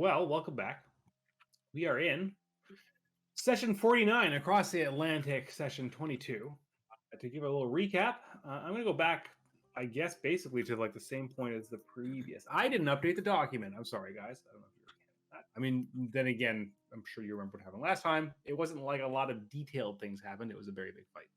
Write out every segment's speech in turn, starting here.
Well, welcome back. We are in session 49 across the Atlantic, session 22. To give a little recap, I'm going to go back, I guess, basically to like the same point as the previous. I didn't update the document. I'm sorry, guys. I don't know if you were that. I mean, then again, I'm sure you remember what happened last time. It wasn't like a lot of detailed things happened. It was a very big fight.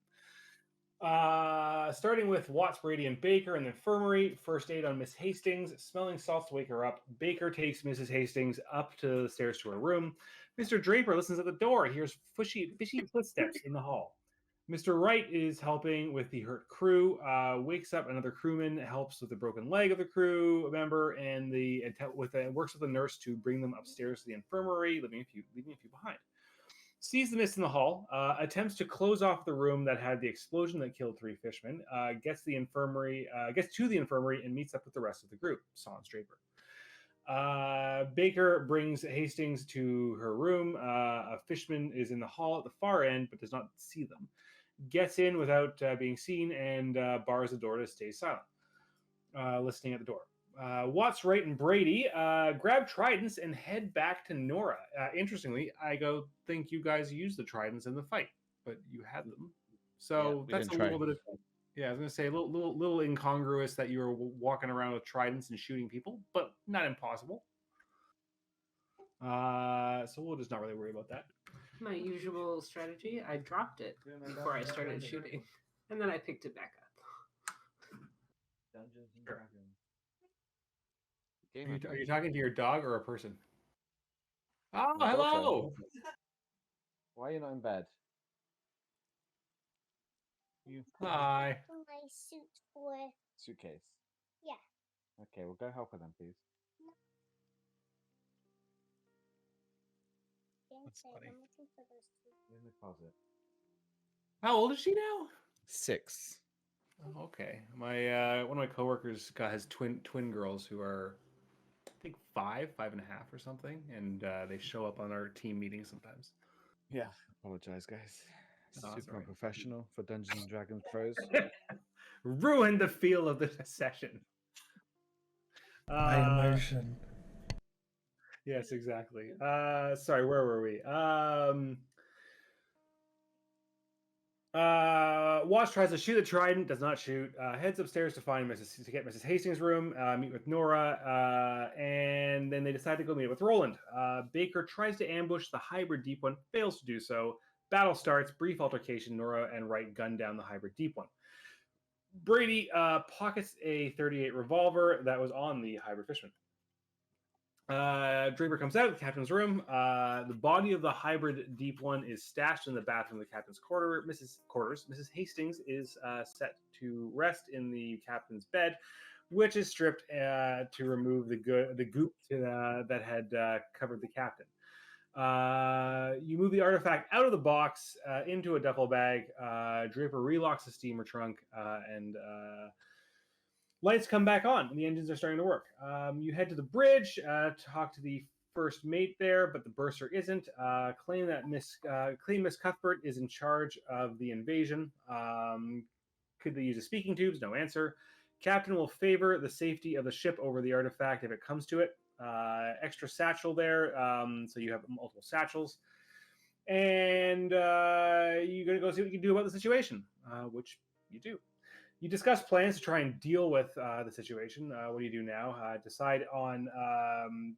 Starting with Watts, Brady, and Baker in the infirmary. First aid on Miss Hastings. Smelling salts to wake her up. Baker takes Mrs. Hastings up to the stairs to her room. Mr. Draper listens at the door. Hears fishy footsteps in the hall. Mr. Wright is helping with the hurt crew. Wakes up another crewman. Helps with the broken leg of the crew member, and works with the nurse to bring them upstairs to the infirmary, leaving a few behind. Sees the mist in the hall, attempts to close off the room that had the explosion that killed 3 fishmen, gets to the infirmary, and meets up with the rest of the group, sans Draper. Baker brings Hastings to her room. A fishman is in the hall at the far end, but does not see them. Gets in without being seen and bars the door to stay silent, listening at the door. Watts, Wright, and Brady grab tridents and head back to Nora. Interestingly, I think you guys used the tridents in the fight, but you had them. So that's a little bit of... Yeah, I was going to say a little incongruous that you were walking around with tridents and shooting people, but not impossible. So we'll just not really worry about that. My usual strategy, I dropped it before I started shooting, and then I picked it back up. Dungeons and Dragons. Are you talking to your dog or a person? Oh, hello! Why are you not in bed? Hi. My suit for... Suitcase? Yeah. Okay, well go help her then, please. That's funny. I'm looking for those two. In the closet. How old is she now? 6. Oh, okay. My one of my coworkers has twin girls who are, I think, 5.5 or something, and they show up on our team meetings sometimes. Yeah, apologize, guys. Oh, Super unprofessional for Dungeons and Dragons pros. Ruined the feel of the session. My emotion. Yes, exactly. Sorry, where were we? Watts tries to shoot the trident, does not shoot. Heads upstairs to get Mrs. Hastings' room, meet with Nora, and then they decide to go meet with Roland. Baker tries to ambush the hybrid deep one, fails to do so. Battle starts, brief altercation. Nora and Wright gun down the hybrid deep one. Brady pockets a .38 revolver that was on the hybrid fishman. Draper comes out of the captain's room. The body of the hybrid deep one is stashed in the bathroom of the captain's quarters. Mrs. Hastings is set to rest in the captain's bed, which is stripped to remove the goop that had covered the captain. You move the artifact out of the box into a duffel bag. Draper relocks the steamer trunk and lights come back on, and the engines are starting to work. You head to the bridge, talk to the first mate there, but the bursar isn't. Claim Miss Cuthbert is in charge of the invasion. Could they use a speaking tubes? No answer. Captain will favor the safety of the ship over the artifact if it comes to it. Extra satchel there, so you have multiple satchels. And you're going to go see what you can do about the situation, which you do. You discuss plans to try and deal with the situation. What do you do now? Decide on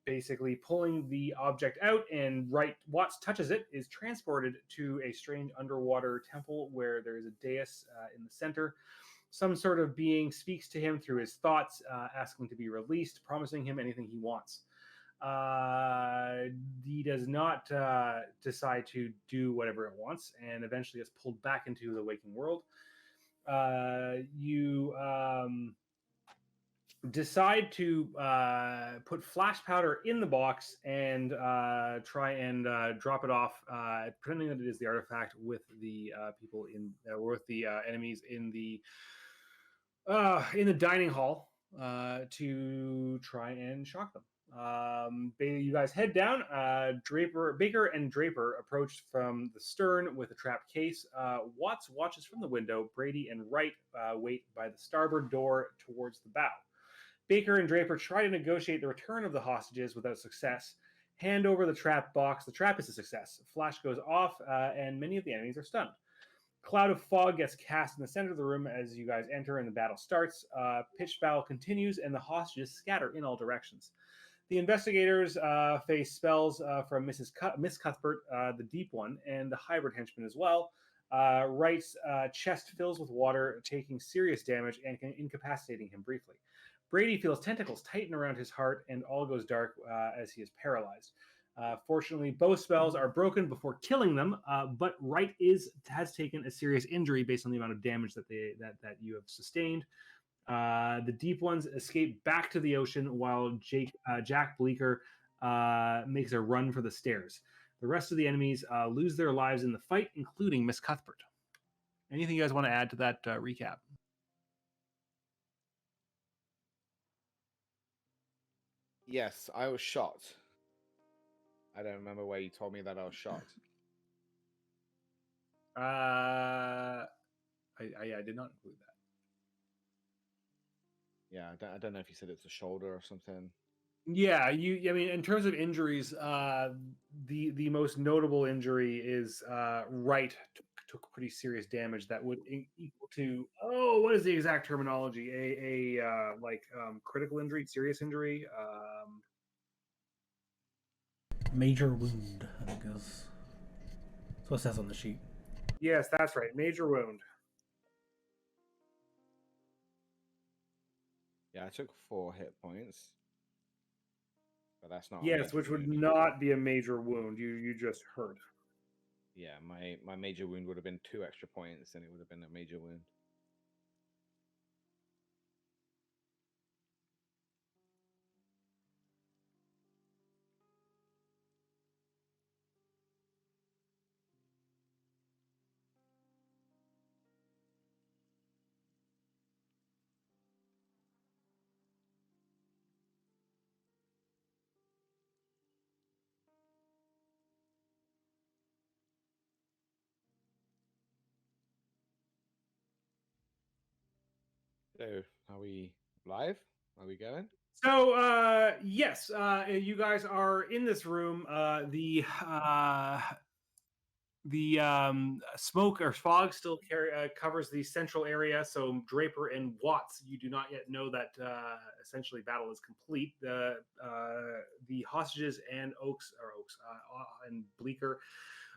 basically pulling the object out, and Watts touches it, is transported to a strange underwater temple where there is a dais in the center. Some sort of being speaks to him through his thoughts, asking to be released, promising him anything he wants. He does not decide to do whatever it wants, and eventually is pulled back into the waking world. You decide to put flash powder in the box and try and drop it off, pretending that it is the artifact with the people with the enemies in the dining hall to try and shock them. You guys head down. Baker and Draper approach from the stern with a trapped case. Watts watches from the window. Brady and Wright wait by the starboard door towards the bow. Baker and Draper try to negotiate the return of the hostages without success. hand over the trap box. The trap is a success. Flash goes off, and many of the enemies are stunned. Cloud of fog gets cast in the center of the room as you guys enter and the battle starts. Pitched battle continues, and the hostages scatter in all directions. The investigators face spells from Miss Cuthbert, the Deep One, and the hybrid henchman as well. Wright's chest fills with water, taking serious damage and incapacitating him briefly. Brady feels tentacles tighten around his heart, and all goes dark as he is paralyzed. Fortunately, both spells are broken before killing them, but Wright has taken a serious injury based on the amount of damage that you have sustained. The Deep Ones escape back to the ocean while Jack Bleecker makes a run for the stairs. The rest of the enemies lose their lives in the fight, including Miss Cuthbert. Anything you guys want to add to that recap? Yes, I was shot. I don't remember where you told me that I was shot. I did not include that. Yeah, I don't know if you said it's a shoulder or something. Yeah, I mean, in terms of injuries, the most notable injury is Wright took pretty serious damage that would equal to what is the exact terminology? A critical injury, serious injury. Major wound, I think is what it says on the sheet. Yes, that's right. Major wound. Yeah, I took 4 hit points. But that's not. Yes, which would not be a major wound. You just hurt. Yeah, my major wound would have been 2 extra points, and it would have been a major wound. So, are we live? Are we going? So, yes, you guys are in this room. The smoke or fog still covers the central area. So Draper and Watts, you do not yet know that essentially battle is complete. The hostages and and Bleecker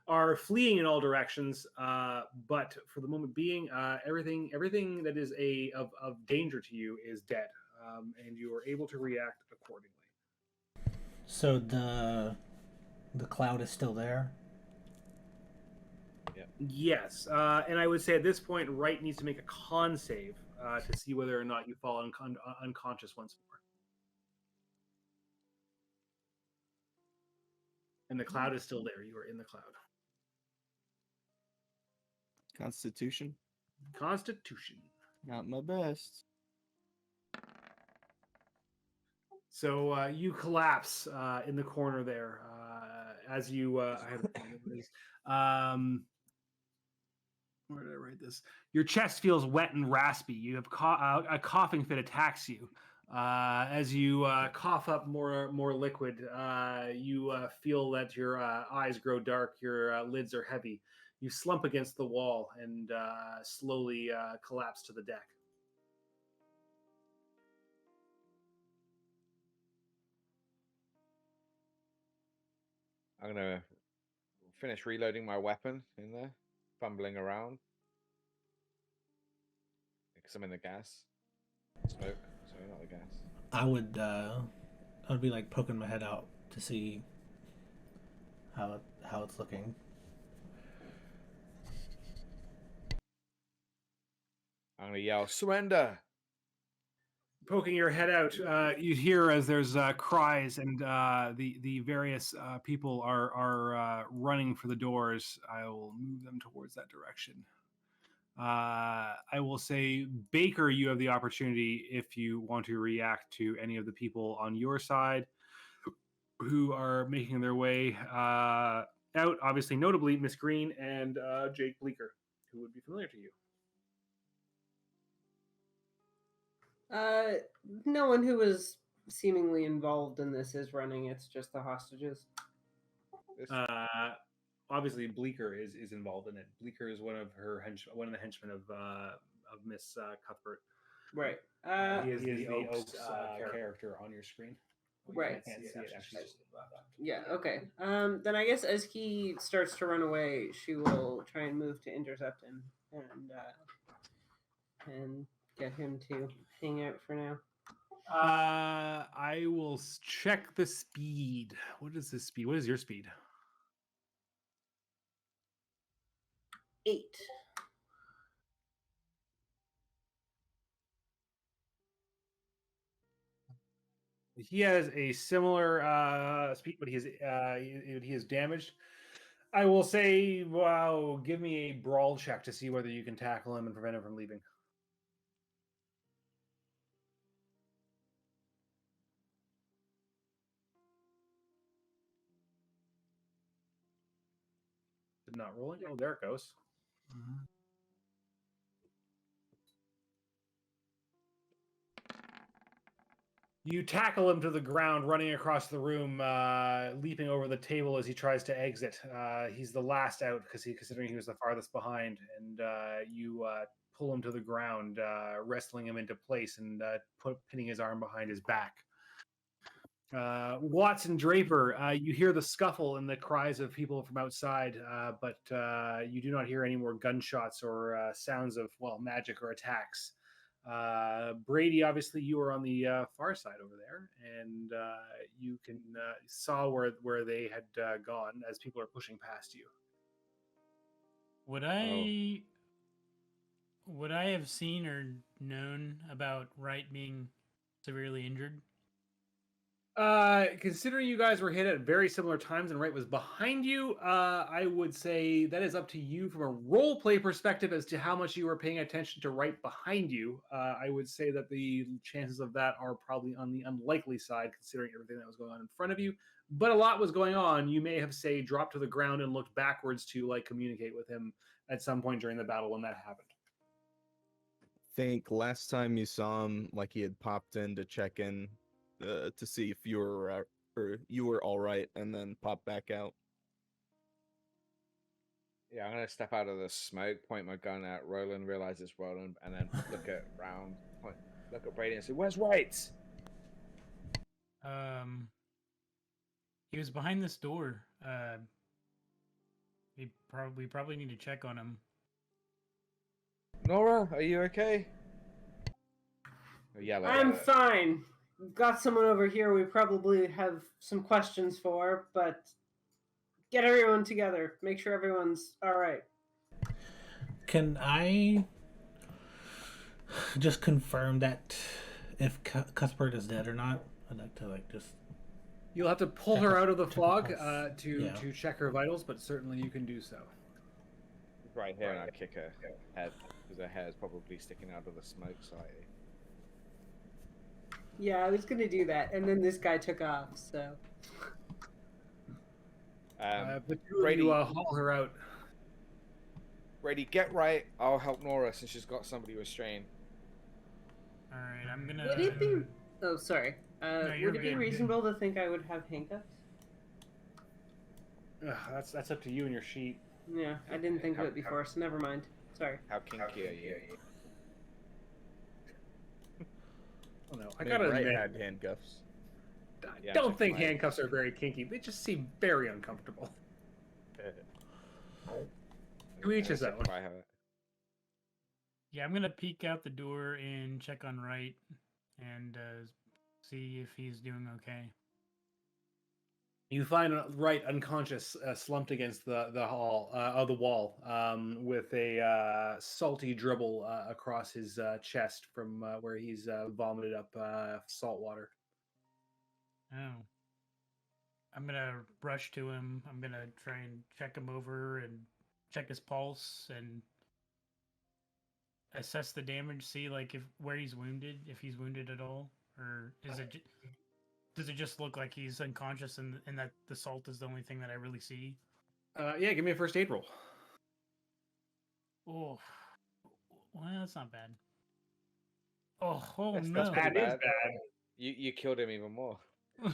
are fleeing in all directions. But for the moment being, everything that is of danger to you is dead, and you are able to react accordingly. So the cloud is still there. Yes, and I would say at this point, Wright needs to make a con save to see whether or not you fall unconscious once more. And the cloud is still there. You are in the cloud. Constitution. Constitution. Not my best. So you collapse in the corner there as you. Where did I write this? Your chest feels wet and raspy. You have a coughing fit attacks you. As you cough up more liquid, you feel that your eyes grow dark. Your lids are heavy. You slump against the wall and slowly collapse to the deck. I'm gonna finish reloading my weapon in there, fumbling around because I'm in the gas smoke. Sorry, not the gas. I would be like poking my head out to see how it's looking. I'm gonna yell, "Surrender!" Poking your head out, you hear as there's cries, and the various people are running for the doors. I will move them towards that direction. I will say, Baker, you have the opportunity if you want to react to any of the people on your side who are making their way out. Obviously, notably Miss Green and Jake Bleecker, who would be familiar to you. No one who was seemingly involved in this is running. It's just the hostages. Obviously, Bleecker is involved in it. Bleecker is one of the henchmen of Miss Cuthbert. Right. He is the Oaks character on your screen. Right. You can't see it actually. Yeah. Okay. Then I guess as he starts to run away, she will try and move to intercept him and get him to hang out for now. I will check the speed. What is the speed? What is your speed? 8. He has a similar speed, but he is damaged. I will say, wow, give me a brawl check to see whether you can tackle him and prevent him from leaving. Did not rolling. Oh, there it goes. You tackle him to the ground, running across the room, leaping over the table as he tries to exit. He's the last out considering he was the farthest behind, and you pull him to the ground, wrestling him into place and pinning his arm behind his back. Watson Draper, you hear the scuffle and the cries of people from outside, but you do not hear any more gunshots or sounds of magic or attacks. Brady, obviously you are on the far side over there, and you can saw where they had gone as people are pushing past you. Would I have seen or known about Wright being severely injured? Considering you guys were hit at very similar times and Wright was behind you, I would say that is up to you from a role play perspective as to how much you were paying attention to Wright behind you. I would say that the chances of that are probably on the unlikely side, considering everything that was going on in front of you. But a lot was going on. You may have, say, dropped to the ground and looked backwards to communicate with him at some point during the battle when that happened. Think last time you saw him, he had popped in to check in to see if you were all right, and then pop back out. Yeah, I'm gonna step out of the smoke, point my gun at Roland, realize it's Roland, and then look at Brady and say, "Where's Wright?" He was behind this door. We probably need to check on him. Nora, are you okay? Yeah, I'm fine. We've got someone over here we probably have some questions for, but get everyone together. Make sure everyone's all right. Can I just confirm that if Cuthbert is dead or not? I'd like to just. You'll have to pull her out of the fog Yeah. to check her vitals, but certainly you can do so. Right here, and I kick her head because her hair is probably sticking out of the smoke slightly. Yeah, I was gonna do that, and then this guy took off. So. But Brady, you haul her out. Brady, get right. I'll help Nora since she's got somebody restrained. All right, I'm gonna. Would it be? Oh, sorry. you're Would it be good. reasonable to think I would have handcuffs? That's up to you and your sheet. Yeah, I didn't think of it before, so never mind. Sorry. How kinky are you? Oh no, I I mean, gotta Wright admit, had handcuffs. I Yeah, don't check think mine. handcuffs are very kinky. They just seem very uncomfortable. To each his own. If I have it. Yeah, I'm gonna peek out the door and check on Wright and see if he's doing okay. You find Wright unconscious, slumped against the wall, with a salty dribble across his chest from where he's vomited up salt water. Oh. I'm gonna rush to him. I'm gonna try and check him over and check his pulse and assess the damage. See where he's wounded, if he's wounded at all, or does it just look like he's unconscious and that the salt is the only thing that I really see? Yeah, give me a first aid roll. Oh, well, that's not bad. Oh That's no! pretty That is bad. bad. You killed him even more.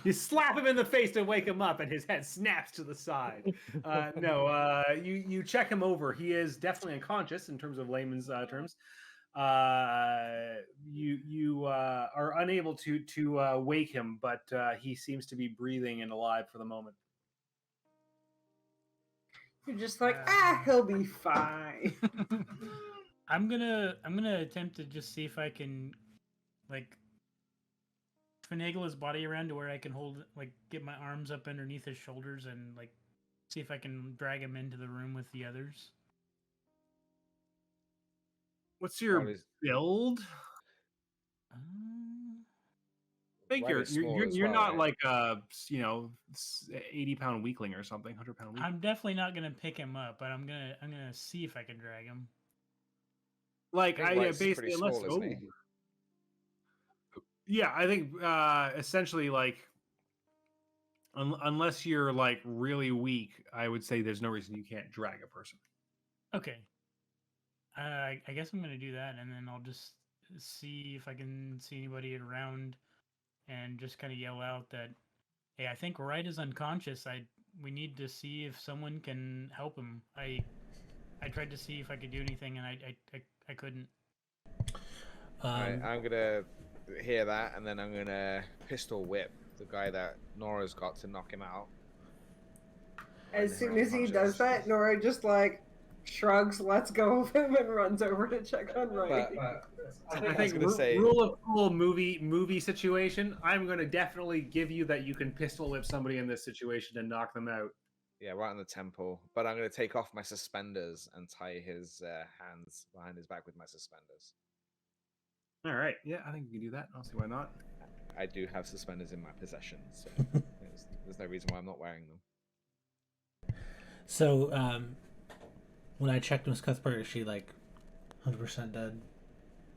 You slap him in the face to wake him up, and his head snaps to the side. You check him over. He is definitely unconscious in terms of layman's terms. You are unable to wake him, but he seems to be breathing and alive for the moment. You're just like, he'll be fine. I'm gonna attempt to just see if I can like finagle his body around to where I can hold get my arms up underneath his shoulders and like see if I can drag him into the room with the others. What's your Well, he's build? I think rather small as you're well, not right? like a 80-pound weakling or something, 100-pound weakling. I'm definitely not gonna pick him up, but I'm gonna see if I can drag him. Like think I Wright's basically pretty unless small, isn't he? yeah, I think essentially like unless you're like really weak, I would say there's no reason you can't drag a person. Okay. I guess I'm gonna do that, and then I'll just see if I can see anybody around, and just kind of yell out that, "Hey, I think Wright is unconscious. We need to see if someone can help him. I tried to see if I could do anything, and I couldn't." Alright, I'm gonna hear that, and then I'm gonna pistol whip the guy that Nora's got to knock him out. As He's soon as he unconscious. does that, Nora just like shrugs, lets go of him, and runs over to check on Wright. I was think gonna say- rule of cool movie situation. I'm going to definitely give you that you can pistol whip somebody in this situation and knock them out. Yeah, right on the temple. But I'm gonna take off my suspenders and tie his hands behind his back with my suspenders. All right, yeah, I think you can do that. I'll see why not. I do have suspenders in my possession, so there's no reason why I'm not wearing them. So, when I checked Miss Cuthbert, is she like 100% dead?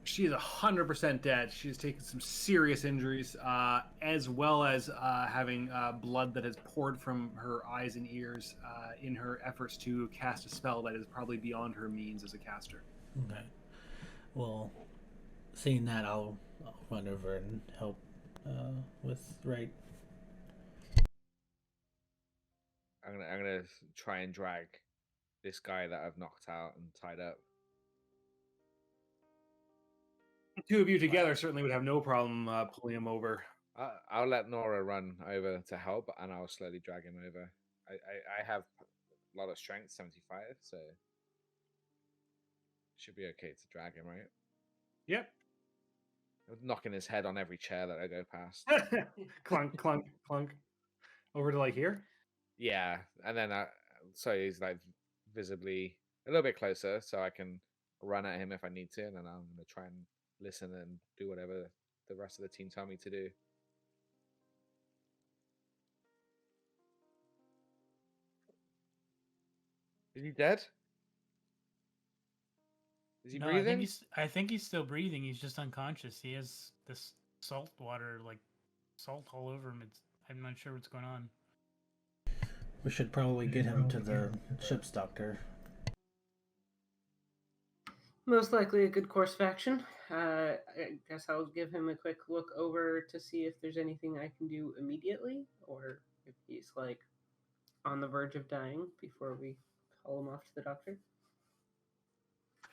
She's 100% dead. She's taken some serious injuries, as well as having blood that has poured from her eyes and ears in her efforts to cast a spell that is probably beyond her means as a caster. Okay. Well, seeing that, I'll run over and help with Wright. I'm gonna try and drag this guy that I've knocked out and tied up. The two of you together certainly would have no problem pulling him over. I'll let Nora run over to help, and I'll slowly drag him over. I have a lot of strength, 75, so should be okay to drag him, right? Yep. I'm knocking his head on every chair that I go past. Clunk, clunk, clunk. Over to like here. Yeah, and then so he's like visibly a little bit closer, so I can run at him if I need to, and then I'm gonna try and listen and do whatever the rest of the team tell me to do. Is he dead? Is he No, breathing? I think he's still breathing. He's just unconscious. He has this salt water, like salt all over him. I'm not sure what's going on. We should probably get him to the ship's doctor. Most likely a good course of action. I guess I'll give him a quick look over to see if there's anything I can do immediately, or if he's like on the verge of dying before we haul him off to the doctor.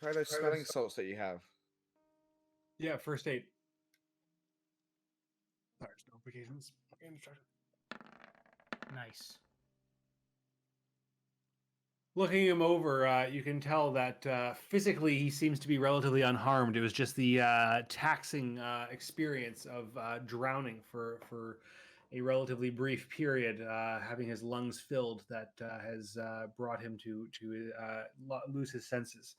Try those smelling salts that you have. Yeah, first aid. Sorry, notifications. Nice. Looking him over, you can tell that physically he seems to be relatively unharmed. It was just the taxing experience of drowning for a relatively brief period, having his lungs filled, that has brought him to lose his senses.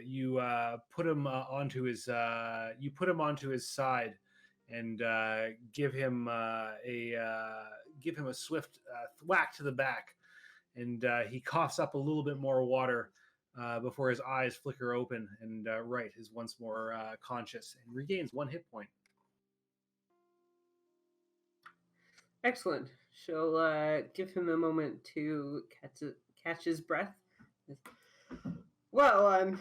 You put him onto his side and give him a swift whack to the back. And he coughs up a little bit more water before his eyes flicker open, and Wright is once more conscious and regains 1 hit point. Excellent. She'll give him a moment to catch his breath. Well,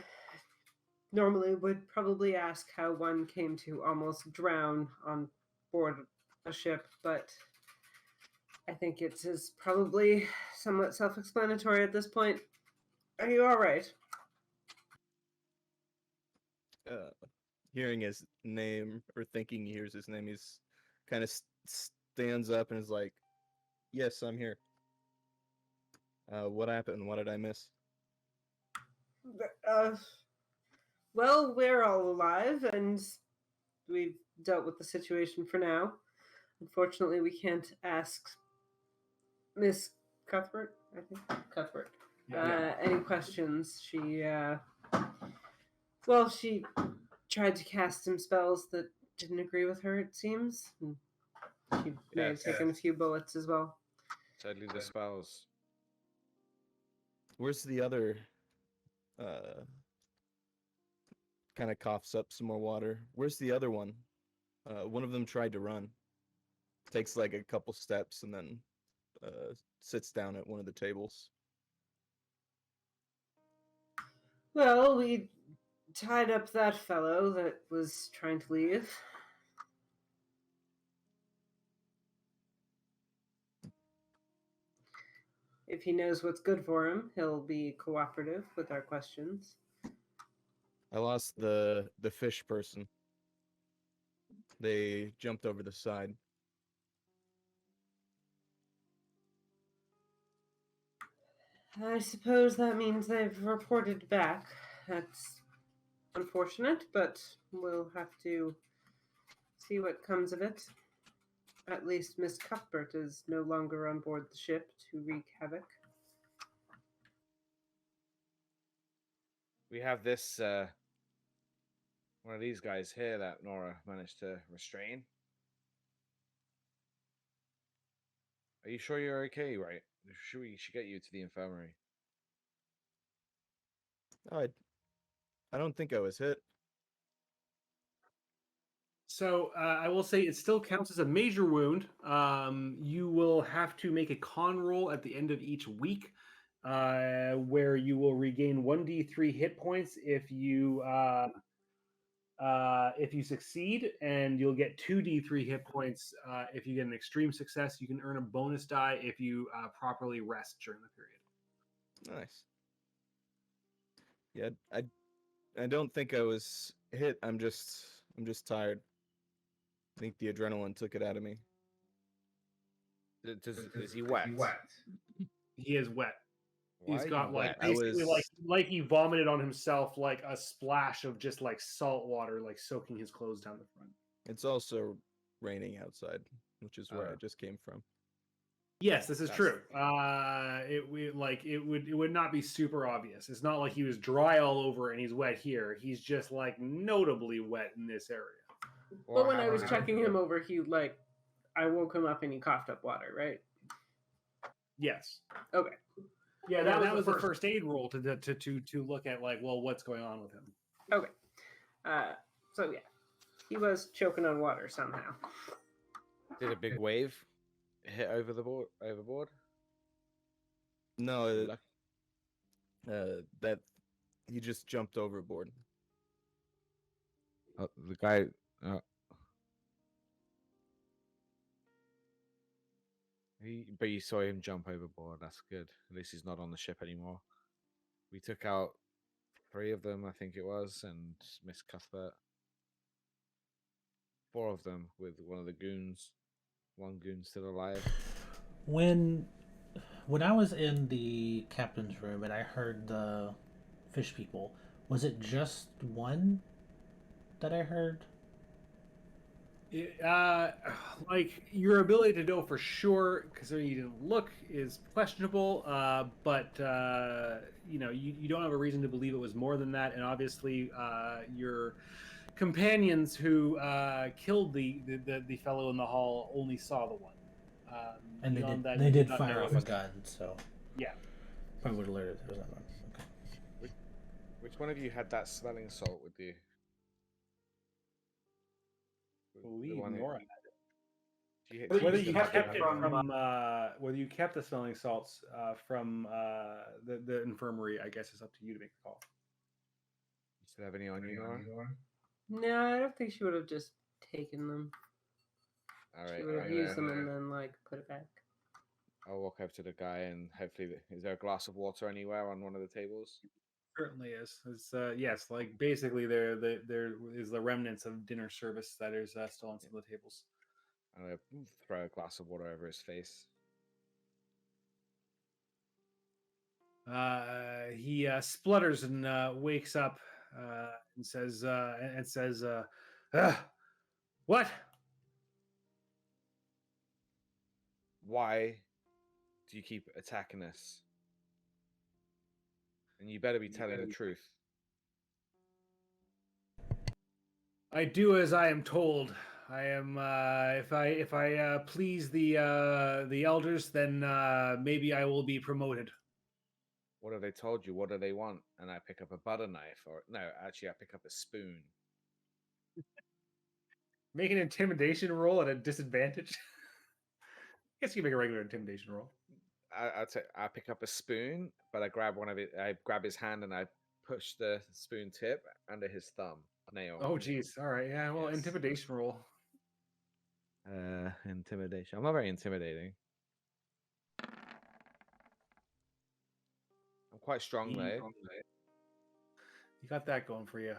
normally would probably ask how one came to almost drown on board a ship, but I think it is probably somewhat self-explanatory at this point. Are you all right? Hearing his name or thinking he hears his name, he's kind of stands up and is like, "Yes, I'm here." What happened? What did I miss? Uh, well, we're all alive, and we've dealt with the situation for now. Unfortunately, we can't ask Miss Cuthbert, I think. Cuthbert. Any questions. She tried to cast some spells that didn't agree with her, it seems. And she may have taken a few bullets as well. Sadly, the spells. Where's the other? Kind of coughs up some more water. Where's the other one? One of them tried to run. Takes like a couple steps and then sits down at one of the tables. Well, we tied up that fellow that was trying to leave. If he knows what's good for him, he'll be cooperative with our questions. I lost the fish person. They jumped over the side. I suppose that means they've reported back. That's unfortunate, but we'll have to see what comes of it. At least Miss Cuthbert is no longer on board the ship to wreak havoc. We have this one of these guys here that Nora managed to restrain. Are you sure you're okay, right? Sure, we should get you to the infirmary. Oh, I don't think I was hit. So I will say it still counts as a major wound. You will have to make a con roll at the end of each week, where you will regain 1d3 hit points if you succeed, and you'll get 2d3 hit points if you get an extreme success. You can earn a bonus die if you properly rest during the period. Nice. Yeah, I don't think I was hit. I'm just tired. I think the adrenaline took it out of me. Is he wet? He is wet. Why He's are got you like wet? basically like he vomited on himself, like a splash of just like salt water, like soaking his clothes down the front. It's also raining outside, which is where I just came from. Yes, this is true. It would not be super obvious. It's not like he was dry all over and he's wet here. He's just like notably wet in this area. But when I was checking him over, I woke him up and he coughed up water, right? Yes. Okay. Yeah, that was the first aid roll to look at like, well, what's going on with him. Okay. So yeah, he was choking on water somehow. Did a big wave hit overboard? No, that he just jumped overboard. The guy. But you saw him jump overboard. That's good. At least he's not on the ship anymore. We took out 3 of them, I think it was, and Miss Cuthbert. 4 of them with one of the goons. 1 goon still alive. When I was in the captain's room and I heard the fish people, was it just one that I heard? Like your ability to know for sure, because you didn't look, is questionable. But you know, you don't have a reason to believe it was more than that. And obviously, your companions who killed the fellow in the hall only saw the one. And beyond they did not fire know off it a was- gun, so Yeah. probably would alert if there was that one. Okay. Which one of you had that smelling salt with you? Believe one Nora. Whether You kept it from whether you kept the smelling salts from the infirmary, I guess is up to you to make the call. You still have any on you, Nora? No, I don't think she would have just taken them. All She right. would I'm use them gonna, and then like put it back. I'll walk over to the guy and hopefully, is there a glass of water anywhere on one of the tables? Certainly is. It's yes, like basically there is the remnants of dinner service that is still on some of the tables. I'm gonna throw a glass of water over his face. He splutters and wakes up and says, "What? Why do you keep attacking us? And you better be telling the truth. I do as I am told. I am if I please the elders, then maybe I will be promoted." What have they told you? What do they want? And I pick up a butter knife, or no, actually, I pick up a spoon. Make an intimidation roll at a disadvantage. I guess you can make a regular intimidation roll. I pick up a spoon, but I grab one of it. I grab his hand and I push the spoon tip under his thumb nail. Oh, geez. All right. Yeah. Well, Yes. intimidation roll. Intimidation. I'm not very intimidating. I'm quite strong though. You got that going for you.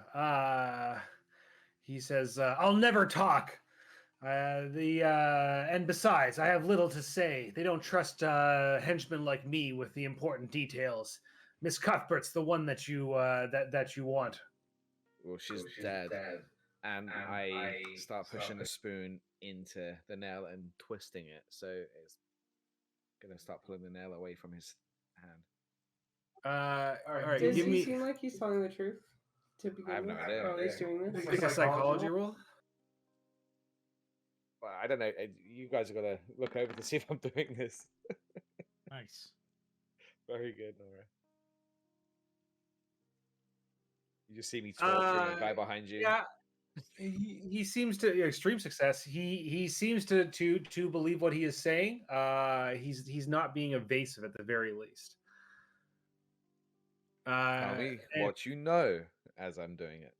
He says, "I'll never talk. And besides, I have little to say. They don't trust henchmen like me with the important details. Miss Cuthbert's the one that you that you want." Well, she's dead. And I start pushing the spoon into the nail and twisting it, so it's gonna start pulling the nail away from his hand. All right. Does Give he me seem like he's telling the truth to begin have no with? idea. While he's doing this? make a psychology roll. Well, I don't know. You guys are gonna look over to see if I'm doing this. Nice. Very good, Nora. You just see me torturing a guy behind you. Yeah. He seems to extreme success. He seems to believe what he is saying. He's not being evasive at the very least. Tell me and- what you know as I'm doing it.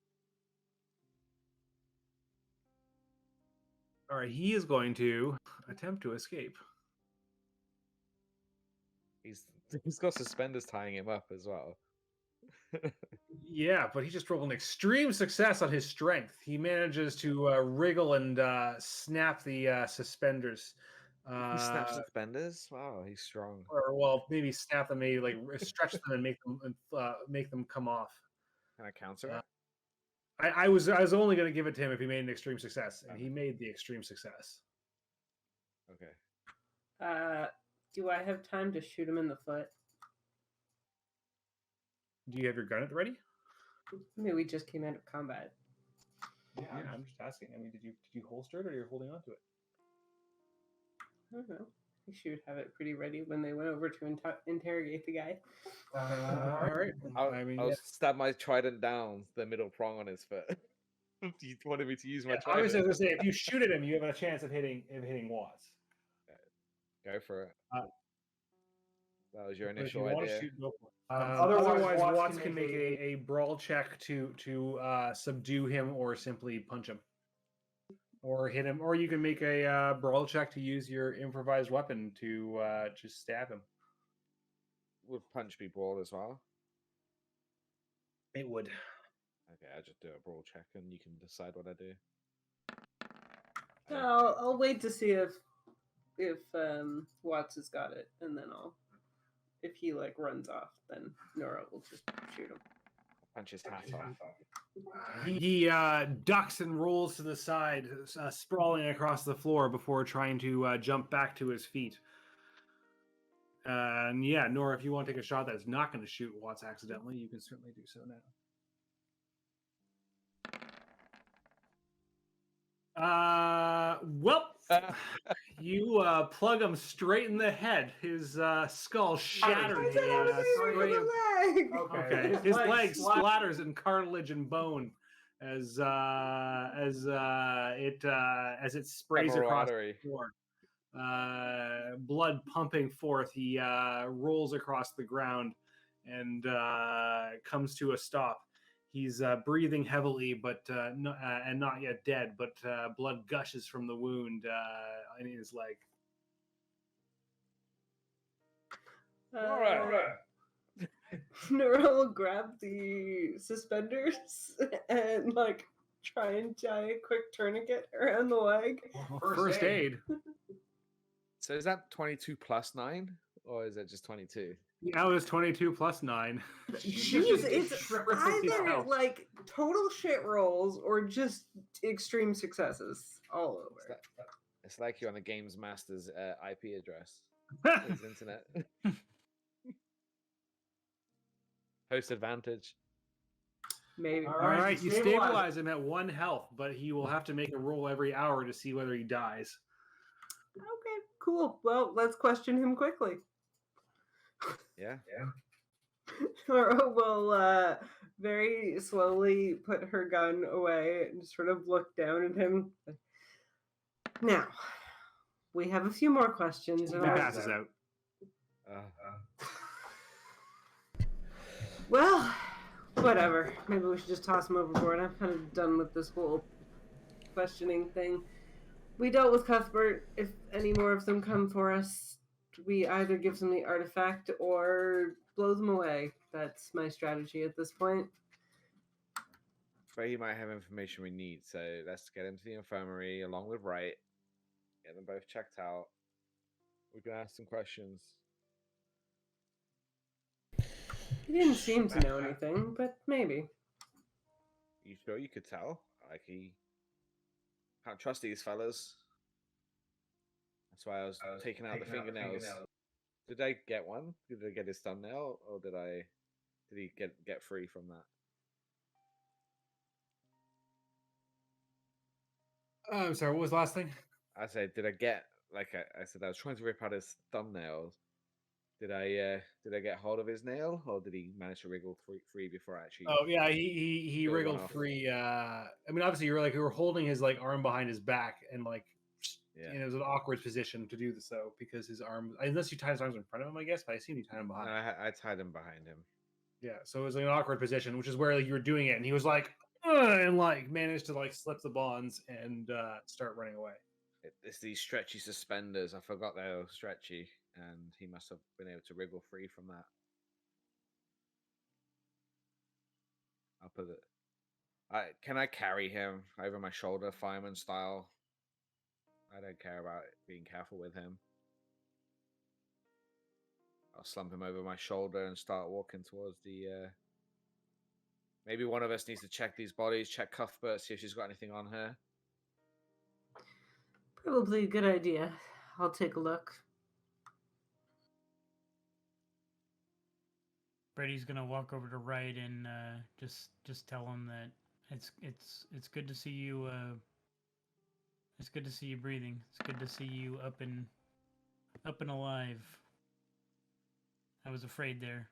All right, he is going to attempt to escape. He's got suspenders tying him up as well. Yeah, but he just rolled an extreme success on his strength. He manages to wriggle and snap the suspenders. He snaps suspenders. Wow, he's strong. Or well, maybe snap them, maybe like stretch them and make them come off. Can I counter it? I was only going to give it to him if he made an extreme success, and Okay. he made the extreme success. Okay. Do I have time to shoot him in the foot? Do you have your gun at the ready? I mean, we just came out of combat. Yeah, I'm just asking. I mean, did you holster it or you're holding on to it? I don't know. She would have it pretty ready when they went over to interrogate the guy. All right. I'll stab my trident down the middle prong on his foot. You wanted me to use my trident? Obviously, I was gonna say if you shoot at him, you have a chance of hitting Watts. Go for it. That was your But if you initial want to idea. shoot, go for it. Otherwise, Watts can make a brawl check to subdue him or simply punch him. Or hit him, or you can make a brawl check to use your improvised weapon to just stab him. Would punch be brawl as well? It would. Okay, I'll just do a brawl check and you can decide what I do. I'll wait to see if Watts has got it, and then if he like runs off, then Nora will just shoot him. Punch his hat off. He ducks and rolls to the side, sprawling across the floor before trying to jump back to his feet. And yeah, Nora, if you want to take a shot that's not going to shoot Watts accidentally, you can certainly do so now. Well, you plug him straight in the head. His skull shatters. Okay, his leg splatters in cartilage and bone as it sprays across the floor. Blood pumping forth, he rolls across the ground and comes to a stop. He's breathing heavily, but and not yet dead. But blood gushes from the wound in his leg. All right. Nora will grab the suspenders and like try and tie a quick tourniquet around the leg. First aid. So is that 22 plus 9, or is it just 22? Now it's 22 plus 9. Jeez, it's either like total shit rolls or just extreme successes all over. It's like you're on the Games Master's IP address. His internet. Host advantage. Maybe. All right, you stabilize him at 1 health, but he will have to make a roll every hour to see whether he dies. Okay, cool. Well, let's question him quickly. Yeah. Nora will very slowly put her gun away and sort of look down at him. Now, we have a few more questions. He passes out. Well, whatever. Maybe we should just toss him overboard. I'm kind of done with this whole questioning thing. We dealt with Cuthbert. If any more of them come for us, we either give them the artifact or blow them away. That's my strategy at this point. But he might have information we need, so let's get him to the infirmary along with Wright. Get them both checked out. We can ask some questions. He didn't seem to know anything, but maybe. You sure you could tell? Like, he can't trust these fellas. That's why I was taking out the fingernails. Did I get one? Did I get his thumbnail, or did he get free from that? I'm sorry, what was the last thing? I said, did I get I said I was trying to rip out his thumbnails. Did I get hold of his nail, or did he manage to wriggle free before I actually? Oh yeah, he Go wriggled one off. free. I mean, obviously you were holding his like arm behind his back, and like Yeah. it was an awkward position to do so because his arm, unless you tied his arms in front of him, I guess. But I assume you tied him behind. No, I tied him behind him. Yeah, so it was like an awkward position, which is where like you were doing it, and he was like, "Ugh," and like managed to like slip the bonds and start running away. It's these stretchy suspenders. I forgot they were stretchy, and he must have been able to wriggle free from that. I'll put it. Can I carry him over my shoulder, fireman style? I don't care about being careful with him. I'll slump him over my shoulder and start walking towards the. Maybe one of us needs to check these bodies, check Cuthbert, see if she's got anything on her. Probably a good idea. I'll take a look. Brady's gonna walk over to Wright and just tell him that it's good to see you. It's good to see you breathing. It's good to see you up and alive. I was afraid there.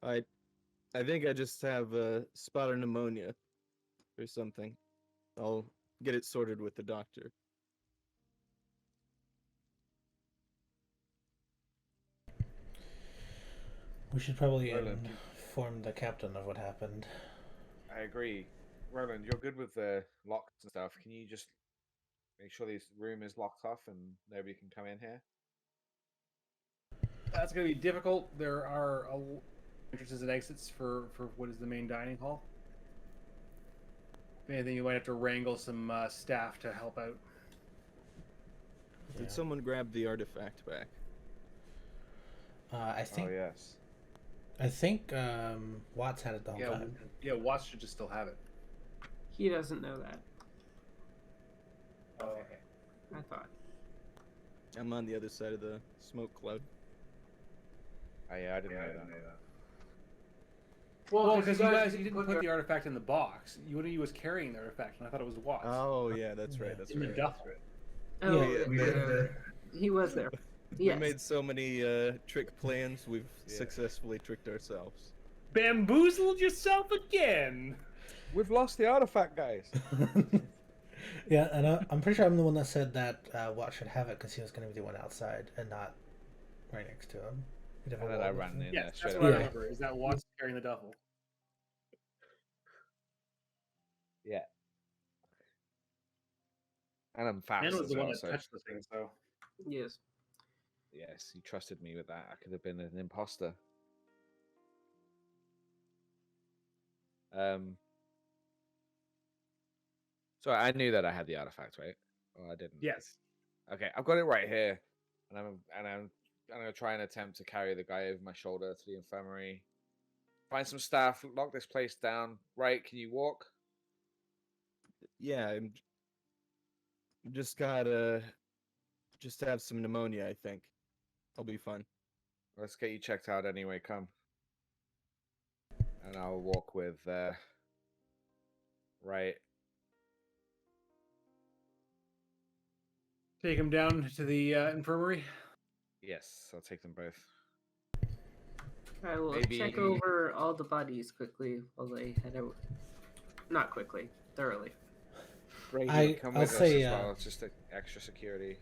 I think I just have spotted pneumonia or something. I'll get it sorted with the doctor. We should probably Roland. inform the captain of what happened. I agree. Roland, you're good with the locks and stuff. Can you just make sure this room is locked off and nobody can come in here? That's going to be difficult. There are entrances and exits for what is the main dining hall. If anything, you might have to wrangle some staff to help out. Did someone grab the artifact back? I think. Oh yes. I think Watts had it the whole time. Yeah, Watts should just still have it. He doesn't know that. Oh, okay. I thought. I'm on the other side of the smoke cloud. Oh yeah, I didn't know that. Well, because you didn't put the artifact in the box. You was carrying the artifact, and I thought it was Watts. Oh yeah, that's right. That's in the right. duffel. Oh, Yeah. he was there. We Yes. made so many trick plans. We've successfully tricked ourselves. Bamboozled yourself again. We've lost the artifact, guys. Yeah, and I'm pretty sure I'm the one that said that Watts should have it because he was going to be the one outside and not right next to him. He'd have a And then wall I with ran him. in there Yes, that's straight what I away. remember. Is that Watts carrying the duffel? Yeah. And I'm fast Man was as the one well, that so touched the thing, so Yes. yes, he trusted me with that. I could have been an imposter. So I knew that I had the artifact, right? Or I didn't. yes. Okay, I've got it right here, and I'm gonna try and attempt to carry the guy over my shoulder to the infirmary. Find some staff, lock this place down. Right? Can you walk? Yeah, just just have some pneumonia, I think. I'll be fine. Let's get you checked out anyway. Come, and I'll walk with right. Take him down to the infirmary. Yes, I'll take them both. I will check Maybe- over all the bodies quickly while they head out. Not quickly, thoroughly. Brady, come I'll with say, us as well. It's just extra security.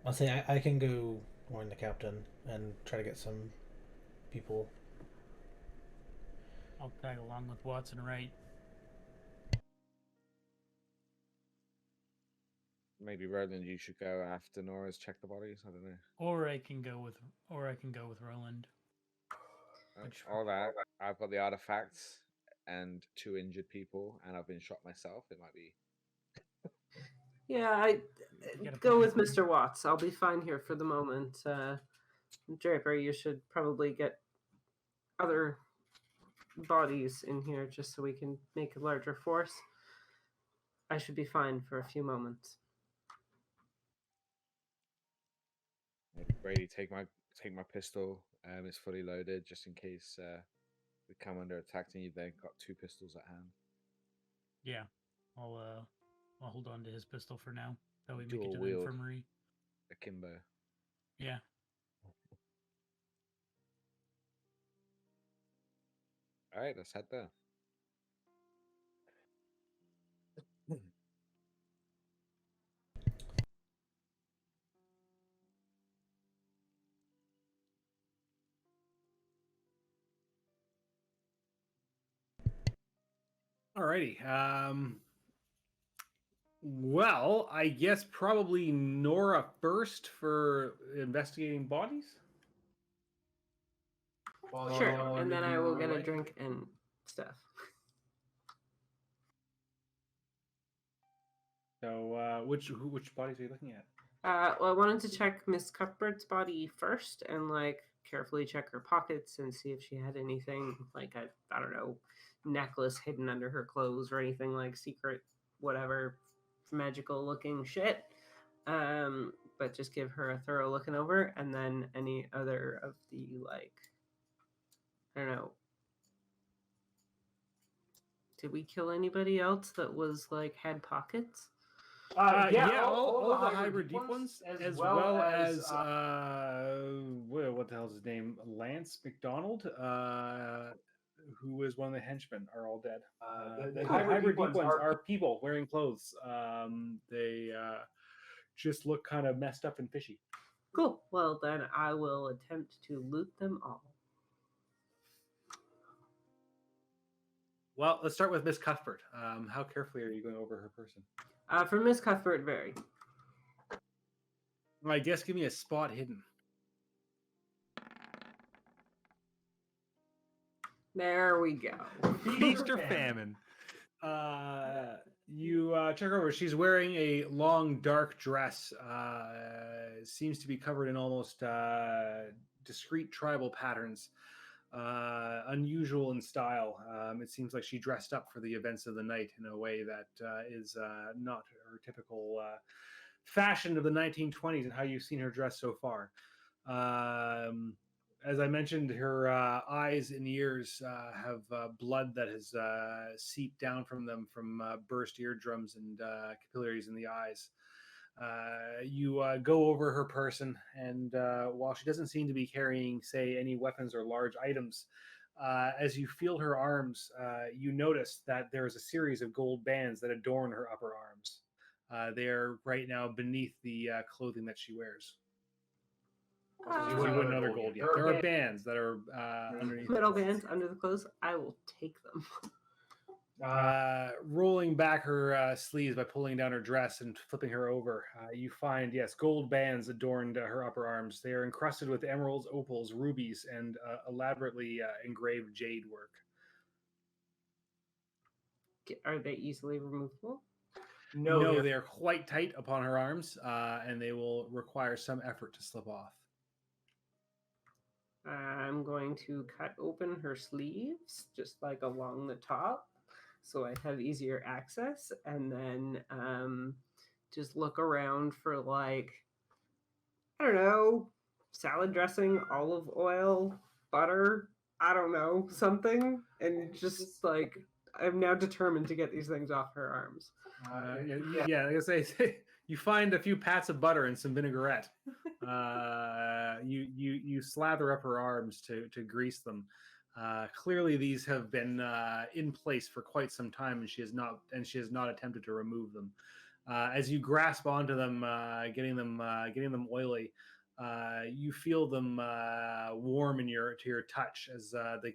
I'll say I can go warn the captain and try to get some people. I'll tag along with Watson Wright. Maybe Roland, you should go after Nora's check the bodies. I don't know. Or I can go with Roland. Which- All that. I've got the artifacts and 2 injured people, and I've been shot myself. It might be. Yeah, I gotta go put with Mr. Watts. I'll be fine here for the moment. Draper, you should probably get other bodies in here just so we can make a larger force. I should be fine for a few moments. Maybe Brady, take my pistol. It's fully loaded, just in case we come under attack. And they've got 2 pistols at hand. Yeah, I'll hold on to his pistol for now. That we make it Dual to the wield. infirmary. Akimbo. Yeah. All right, let's head there. Alrighty. Well, I guess probably Nora first for investigating bodies. Sure, and then I will get a drink and stuff. So, which bodies are you looking at? Well, I wanted to check Miss Cuthbert's body first and like carefully check her pockets and see if she had anything like I don't know, necklace hidden under her clothes or anything like secret, whatever, magical looking shit. But just give her a thorough looking over, and then any other of the like, I don't know. Did we kill anybody else that was like had pockets? Yeah, all the hybrid deep ones, as well as what the hell's his name? Lance McDonald, who is one of the henchmen, are all dead. The hybrid deep ones are people wearing clothes. They just look kind of messed up and fishy. Cool. Well, then I will attempt to loot them all. Well, let's start with Miss Cuthbert. How carefully are you going over her person? For Miss Cuthbert, very. Well, I guess give me a spot hidden. There we go. Feast or famine. You check her over. She's wearing a long, dark dress. Seems to be covered in almost discrete tribal patterns. Unusual in style. It seems like she dressed up for the events of the night in a way that is not her typical fashion of the 1920s and how you've seen her dress so far. As I mentioned, her eyes and ears have blood that has seeped down from them from burst eardrums and capillaries in the eyes. You go over her person, and while she doesn't seem to be carrying, say, any weapons or large items, as you feel her arms, you notice that there is a series of gold bands that adorn her upper arms. They are right now beneath the clothing that she wears. You wouldn't know they're gold yet. There are bands that are underneath. Metal bands under the clothes. I will take them. Rolling back her sleeves by pulling down her dress and flipping her over, you find, yes, gold bands adorned her upper arms. They are encrusted with emeralds, opals, rubies, and elaborately engraved jade work. Are they easily removable? No, they are quite tight upon her arms, and they will require some effort to slip off. I'm going to cut open her sleeves, just like along the top, so I have easier access, and then just look around for, like, I don't know, salad dressing, olive oil, butter, I don't know, something, and just like I'm now determined to get these things off her arms. Yeah, like I say, you find a few pats of butter and some vinaigrette. You slather up her arms to grease them. Clearly, these have been in place for quite some time, and she has not attempted to remove them. As you grasp onto them, getting them oily, you feel them warm to your touch as the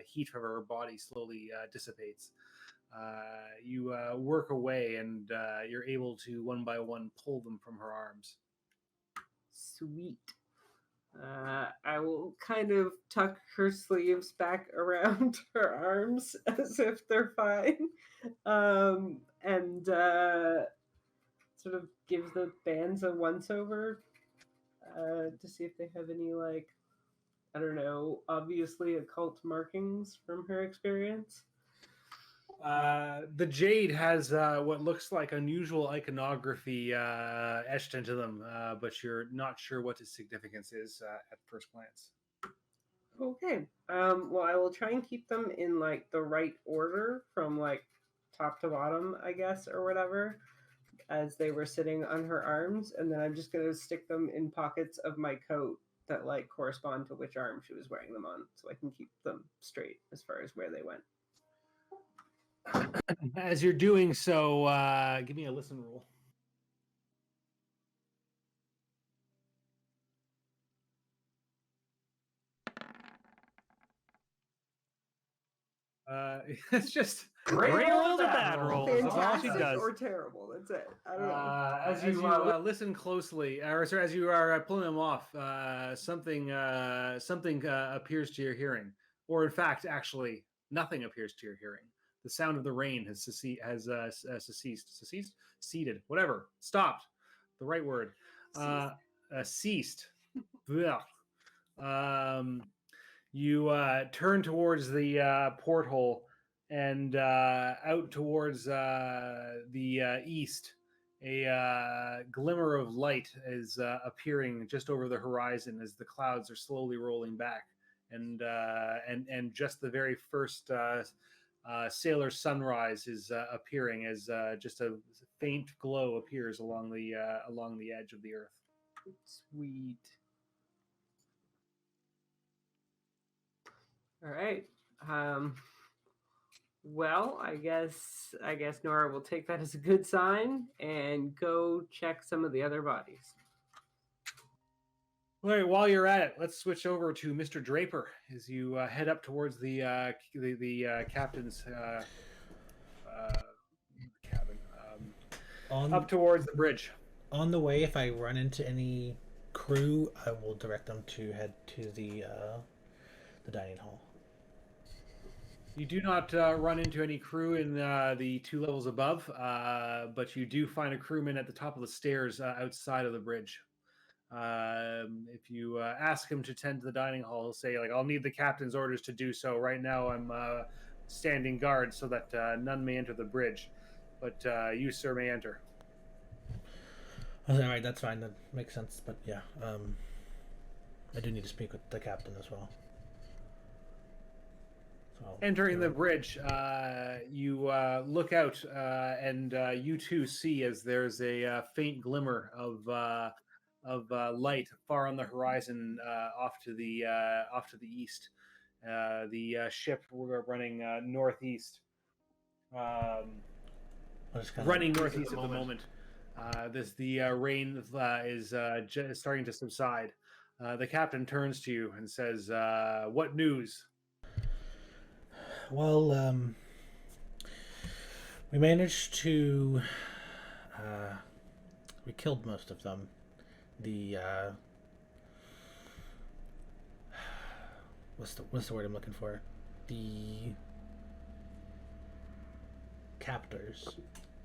heat of her body slowly dissipates. You work away, and you're able to one by one pull them from her arms. Sweet. I will kind of tuck her sleeves back around her arms as if they're fine, and sort of give the bands a once over to see if they have any, like, I don't know, obviously occult markings from her experience. The jade has what looks like unusual iconography etched into them, but you're not sure what its significance is at first glance. Okay. Well, I will try and keep them in, like, the right order from, like, top to bottom, I guess, or whatever, as they were sitting on her arms, and then I'm just going to stick them in pockets of my coat that, like, correspond to which arm she was wearing them on, so I can keep them straight as far as where they went. As you're doing so, give me a listen roll. It's just Great rolls or bad rolls. That's all she Fantastic does. or terrible. That's it. I don't know. As you listen closely, or sorry, as you are pulling them off, something appears to your hearing, or in fact, actually, nothing appears to your hearing. The sound of the rain has ceased, whatever, stopped. The right word, ceased. You turn towards the porthole and out towards the east. A glimmer of light is appearing just over the horizon as the clouds are slowly rolling back, and just the very first sailor sunrise is appearing as just a faint glow appears along the edge of the earth. Sweet. All right. Well, I guess Nora will take that as a good sign and go check some of the other bodies. All right, while you're at it, let's switch over to Mr. Draper as you head up towards the captain's cabin, up towards the bridge. On the way, if I run into any crew, I will direct them to head to the dining hall. You do not run into any crew in the 2 levels above, but you do find a crewman at the top of the stairs outside of the bridge. If you ask him to tend to the dining hall, he'll say, like, I'll need the captain's orders to do so. Right now I'm standing guard so that none may enter the bridge, but you, sir, may enter. All right, that's fine. That makes sense. But yeah, I do need to speak with the captain as well. So, entering the bridge, you look out, and you too see as there's a faint glimmer of light far on the horizon, off to the east. The ship we're running northeast, running northeast at the moment. The rain is just starting to subside. The captain turns to you and says, "What news?" Well, We managed to. We killed most of them. The what's the word I'm looking for? The captors,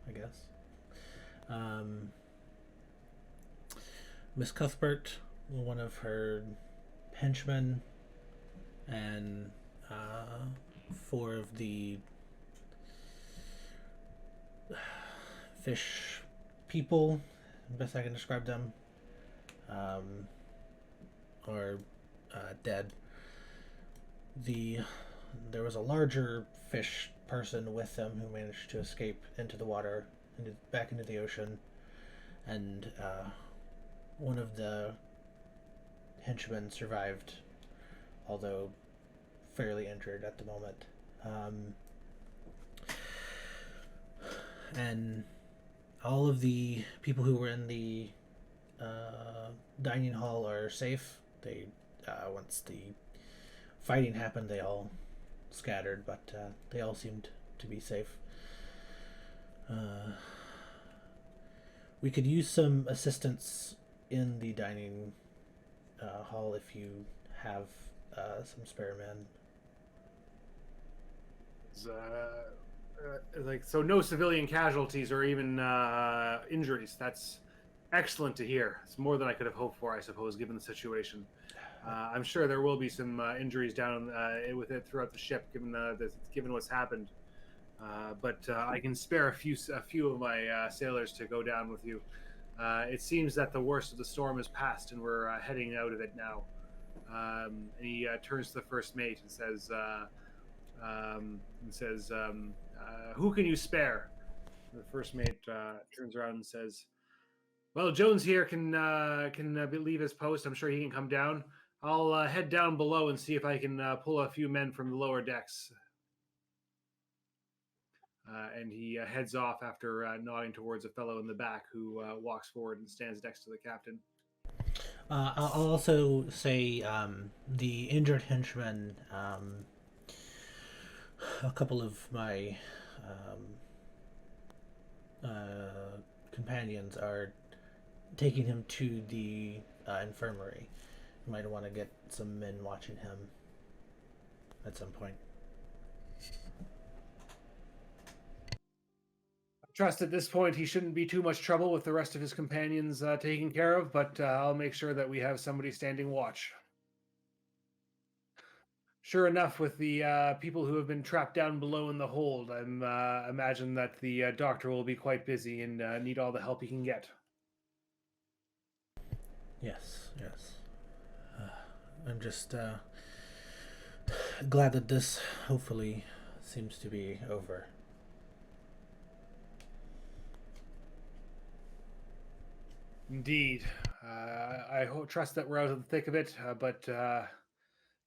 I guess. Miss Cuthbert, one of her henchmen, and four of the fish people, best I can describe them, are dead. There was a larger fish person with them who managed to escape into the water, back into the ocean, and one of the henchmen survived, although fairly injured at the moment. And all of the people who were in the dining hall are safe. They once the fighting happened, they all scattered, but they all seemed to be safe. We could use some assistance in the dining hall if you have some spare men. So no civilian casualties or even injuries. That's excellent to hear. It's more than I could have hoped for, I suppose, given the situation. I'm sure there will be some injuries down with it throughout the ship, given what's happened. But I can spare a few of my sailors to go down with you. It seems that the worst of the storm is past, and we're heading out of it now. And he turns to the first mate and says, "Who can you spare?" The first mate turns around and says, "Well, Jones here can leave his post. I'm sure he can come down. I'll head down below and see if I can pull a few men from the lower decks." And he heads off after nodding towards a fellow in the back who walks forward and stands next to the captain. I'll also say the injured henchman, a couple of my companions are taking him to the infirmary. You might want to get some men watching him at some point. I trust at this point he shouldn't be too much trouble with the rest of his companions taken care of, but I'll make sure that we have somebody standing watch. Sure enough, with the people who have been trapped down below in the hold, I imagine that the doctor will be quite busy and need all the help he can get. Yes. I'm just glad that this hopefully seems to be over. Indeed. I trust that we're out of the thick of it, but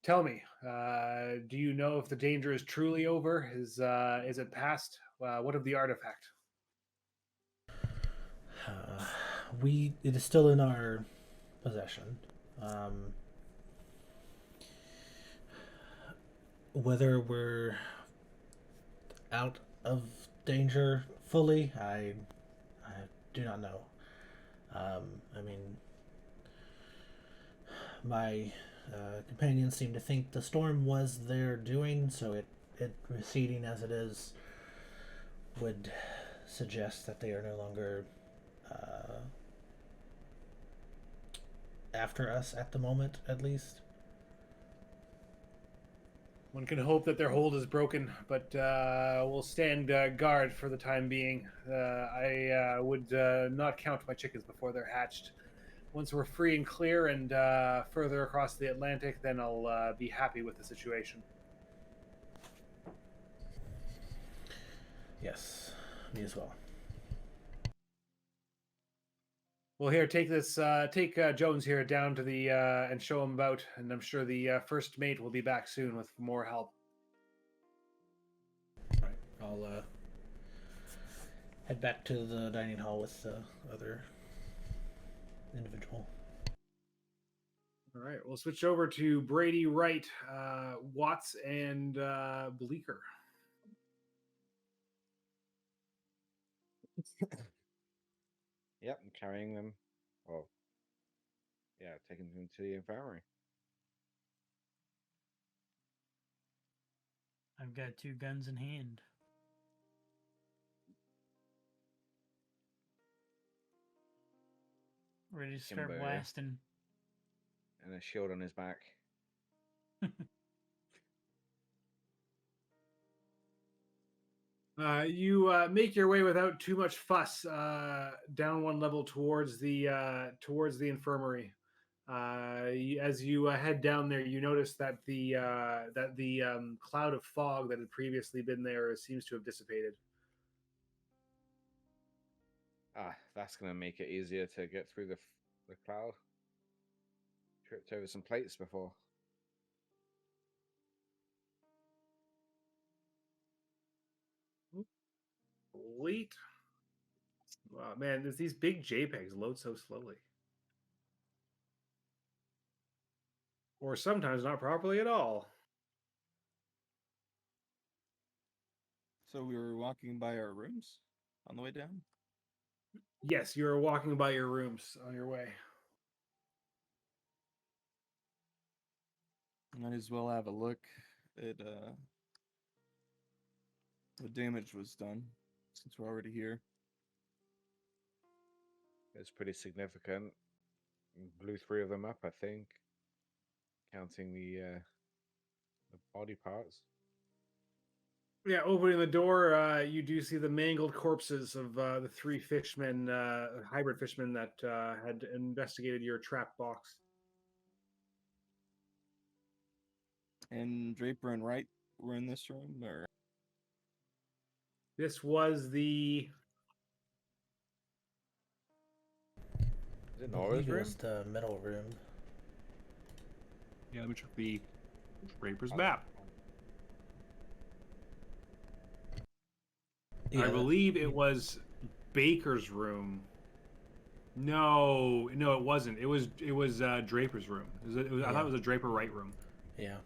tell me, do you know if the danger is truly over? Is it past? What of the artifact? It is still in our possession. Whether we're out of danger fully, I do not know. I mean, my companions seem to think the storm was their doing, so it receding as it is would suggest that they are no longer after us at the moment, at least. One can hope that their hold is broken, but we'll stand guard for the time being. I would not count my chickens before they're hatched. Once we're free and clear and further across the Atlantic, then I'll be happy with the situation. Yes, me as well. Well, here, take this. Take Jones here down to the and show him about, and I'm sure the first mate will be back soon with more help. Right, I'll head back to the dining hall with the other individual. All right, we'll switch over to Brady, Wright, Watts, and Bleecker. Yep, I'm carrying them. Well, yeah, taking them to the infirmary. I've got 2 guns in hand. Ready to start Kimbo blasting. and a shield on his back. You make your way without too much fuss down one level towards the infirmary. As you head down there, you notice that the cloud of fog that had previously been there seems to have dissipated. That's gonna make it easier to get through the cloud. Tripped over some plates before. Delete. Wow, man, there's these big JPEGs load so slowly, or sometimes not properly at all. So we were walking by our rooms on the way down. Yes, you are walking by your rooms on your way. Might as well have a look at what damage was done since we're already here. It's pretty significant. Blew 3 of them up, I think, counting the body parts. Yeah, opening the door, you do see the mangled corpses of the 3 fishmen, hybrid fishmen that had investigated your trap box. And Draper and Wright were in this room, or This was the Is it I Nora's believe it room? was the middle room. yeah, which would be Draper's Oh, map. I Yeah, believe it was Baker's room. No, it wasn't. It was Draper's room. I thought it was a Draper Wright room. yeah.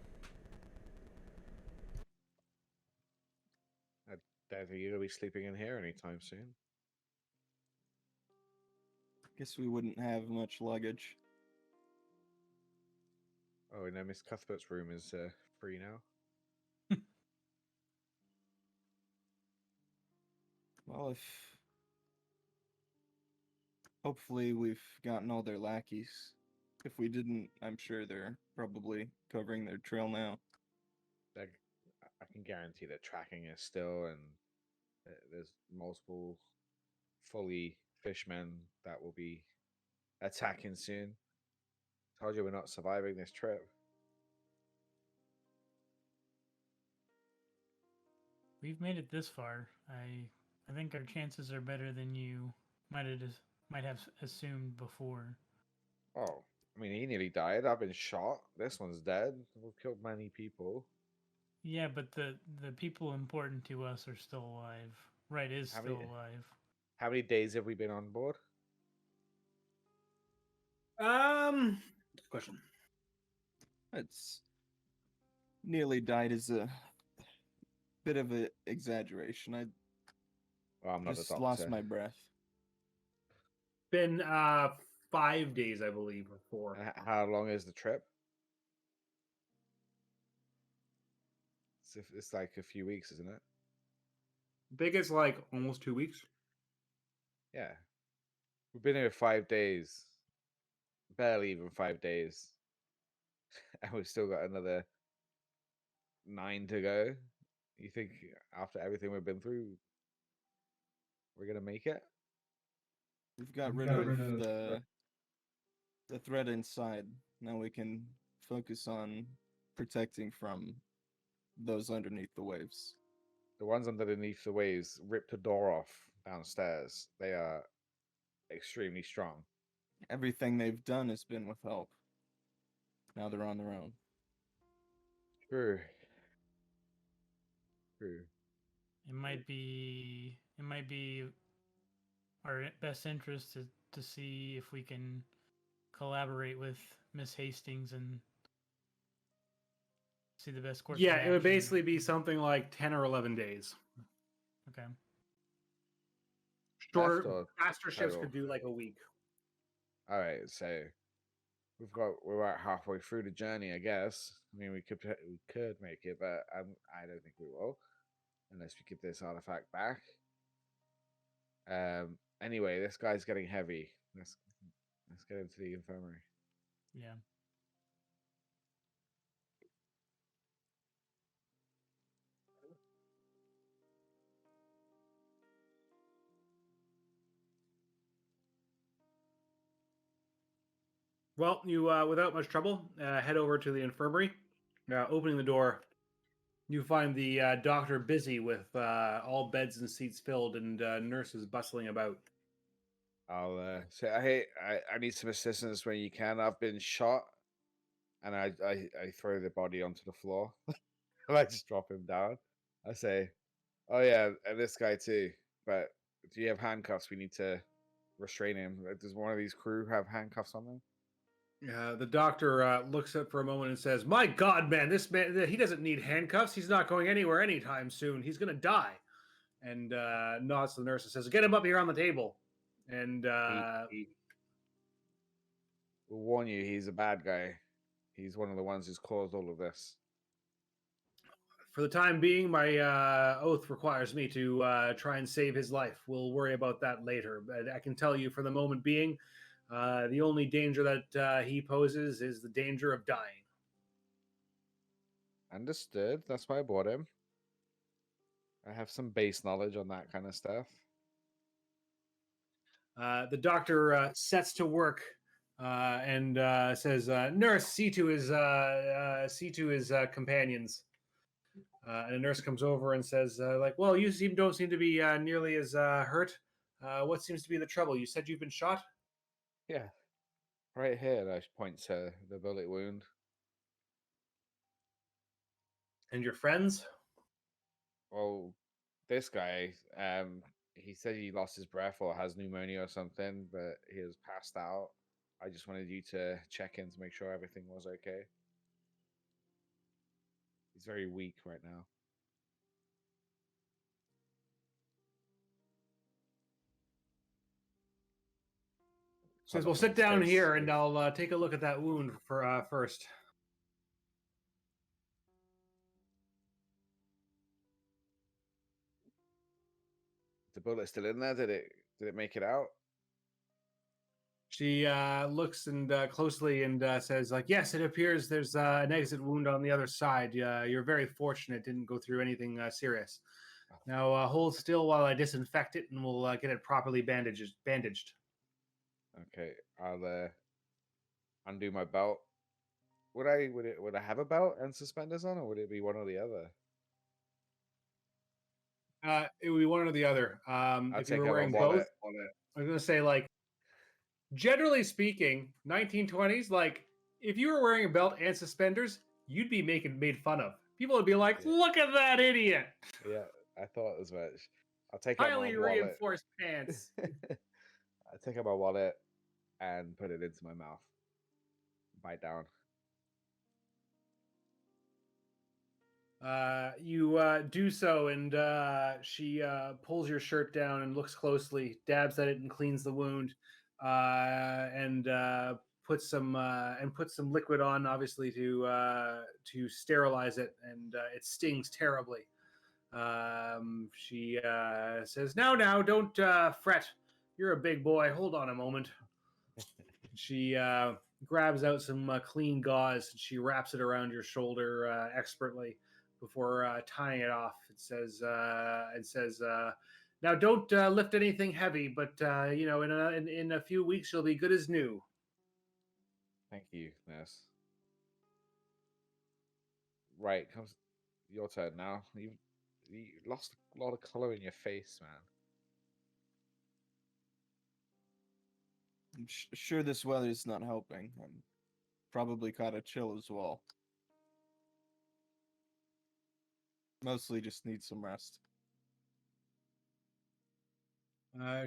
I doubt you're gonna be sleeping in here anytime soon. guess we wouldn't have much luggage. Oh, and Miss Cuthbert's room is free now. Well, if hopefully we've gotten all their lackeys. If we didn't, I'm sure they're probably covering their trail now. I can guarantee that tracking is still, and there's multiple fully fishmen that will be attacking soon. Told you we're not surviving this trip. We've made it this far. I think our chances are better than you might have assumed before. Oh, I mean, he nearly died. I've been shot. This one's dead. We've killed many people. Yeah, but the people important to us are still alive. Right is How still many- alive. How many days have we been on board? Good question. It's nearly died is a bit of an exaggeration. I Well, I'm not a just doctor. lost my breath. Been 5 days, I believe, or 4. How long is the trip? It's like a few weeks, isn't it? I think it's like almost 2 weeks. Yeah. We've been here 5 days. Barely even 5 days. And we've still got another 9 to go. You think after everything we've been through, we're gonna make it? We've got rid of the threat inside. Now we can focus on protecting from those underneath the waves. The ones underneath the waves ripped a door off downstairs. They are extremely strong. Everything they've done has been with help. Now they're on their own. True. True. It might be our best interest to see if we can collaborate with Miss Hastings and see the best course. Yeah, of it would action. basically be something like 10 or 11 days. Okay. Shorter, or faster ships total? could do like a week. All right, so we're about halfway through the journey, I guess. I mean, we could make it, but I don't think we will unless we get this artifact back. Anyway, this guy's getting heavy. Let's get into the infirmary. Yeah. Well, you without much trouble head over to the infirmary. Opening the door, you find the doctor busy with all beds and seats filled and nurses bustling about. I'll say, hey, I need some assistance when you can. I've been shot, and I throw the body onto the floor. And I just drop him down. I say, oh yeah, and this guy too. But do you have handcuffs? We need to restrain him. Does one of these crew have handcuffs on them? The doctor looks up for a moment and says, "My God, man, this man, he doesn't need handcuffs. He's not going anywhere anytime soon. He's going to die." And nods to the nurse and says, "Get him up here on the table." And He will warn you, he's a bad guy. He's one of the ones who's caused all of this. for the time being, my oath requires me to try and save his life. We'll worry about that later. But I can tell you, for the moment being, the only danger that he poses is the danger of dying. Understood. That's why I bought him. I have some base knowledge on that kind of stuff. The doctor sets to work and says, "Nurse, see to his companions." And a nurse comes over and says, "Well, you don't seem to be nearly as hurt. What seems to be the trouble? You said you've been shot." Yeah, right here. I point to the bullet wound. And your friends? Well, this guy, he said he lost his breath or has pneumonia or something, but he was passed out. I just wanted you to check in to make sure everything was okay. He's very weak right now. Says, Hold "Well, up on sit his down face. here, and I'll take a look at that wound for first." The bullet still in there? Did it make it out? She looks and closely and says, "Yes, it appears there's an exit wound on the other side. You're very fortunate; didn't go through anything serious. Now hold still while I disinfect it, and we'll get it properly bandaged." Okay, I'll undo my belt. Would I have a belt and suspenders on, or would it be one or the other? It would be one or the other. I'll If you take were out my wearing wallet. both, I was gonna say, generally speaking, 1920s, if you were wearing a belt and suspenders, you'd be made fun of. People would be like, Yeah. "Look at that idiot! Yeah, I thought as much. I'll take out my Highly wallet. reinforced pants." I'll take out my wallet and put it into my mouth. Bite down. You do so, and she pulls your shirt down and looks closely, dabs at it, and cleans the wound, and puts some liquid on, obviously to sterilize it, and it stings terribly. She says, "Now, don't fret. You're a big boy. Hold on a moment." She grabs out some clean gauze and she wraps it around your shoulder expertly before tying it off. It says, "Now don't lift anything heavy, but in a few weeks you'll be good as new." Thank you, nurse. Right, comes your turn now. You lost a lot of color in your face, man. I'm sure this weather's not helping. I'm probably caught a chill as well. Mostly just need some rest.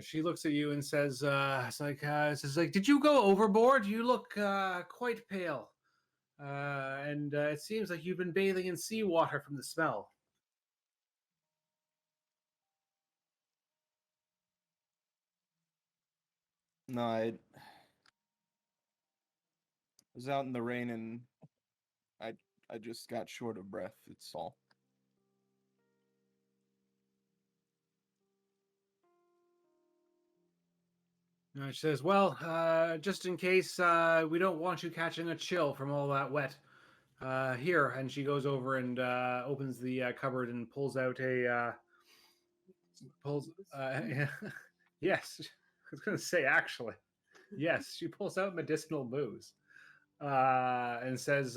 She looks at you and says, "Did you go overboard? You look quite pale, and it seems like you've been bathing in seawater from the smell." No, I was out in the rain and I just got short of breath. It's all. She says, "Well, just in case we don't want you catching a chill from all that wet, here." And she goes over and opens the cupboard and pulls out a pulls. Yes, I was going to say actually, yes, she pulls out medicinal booze and says,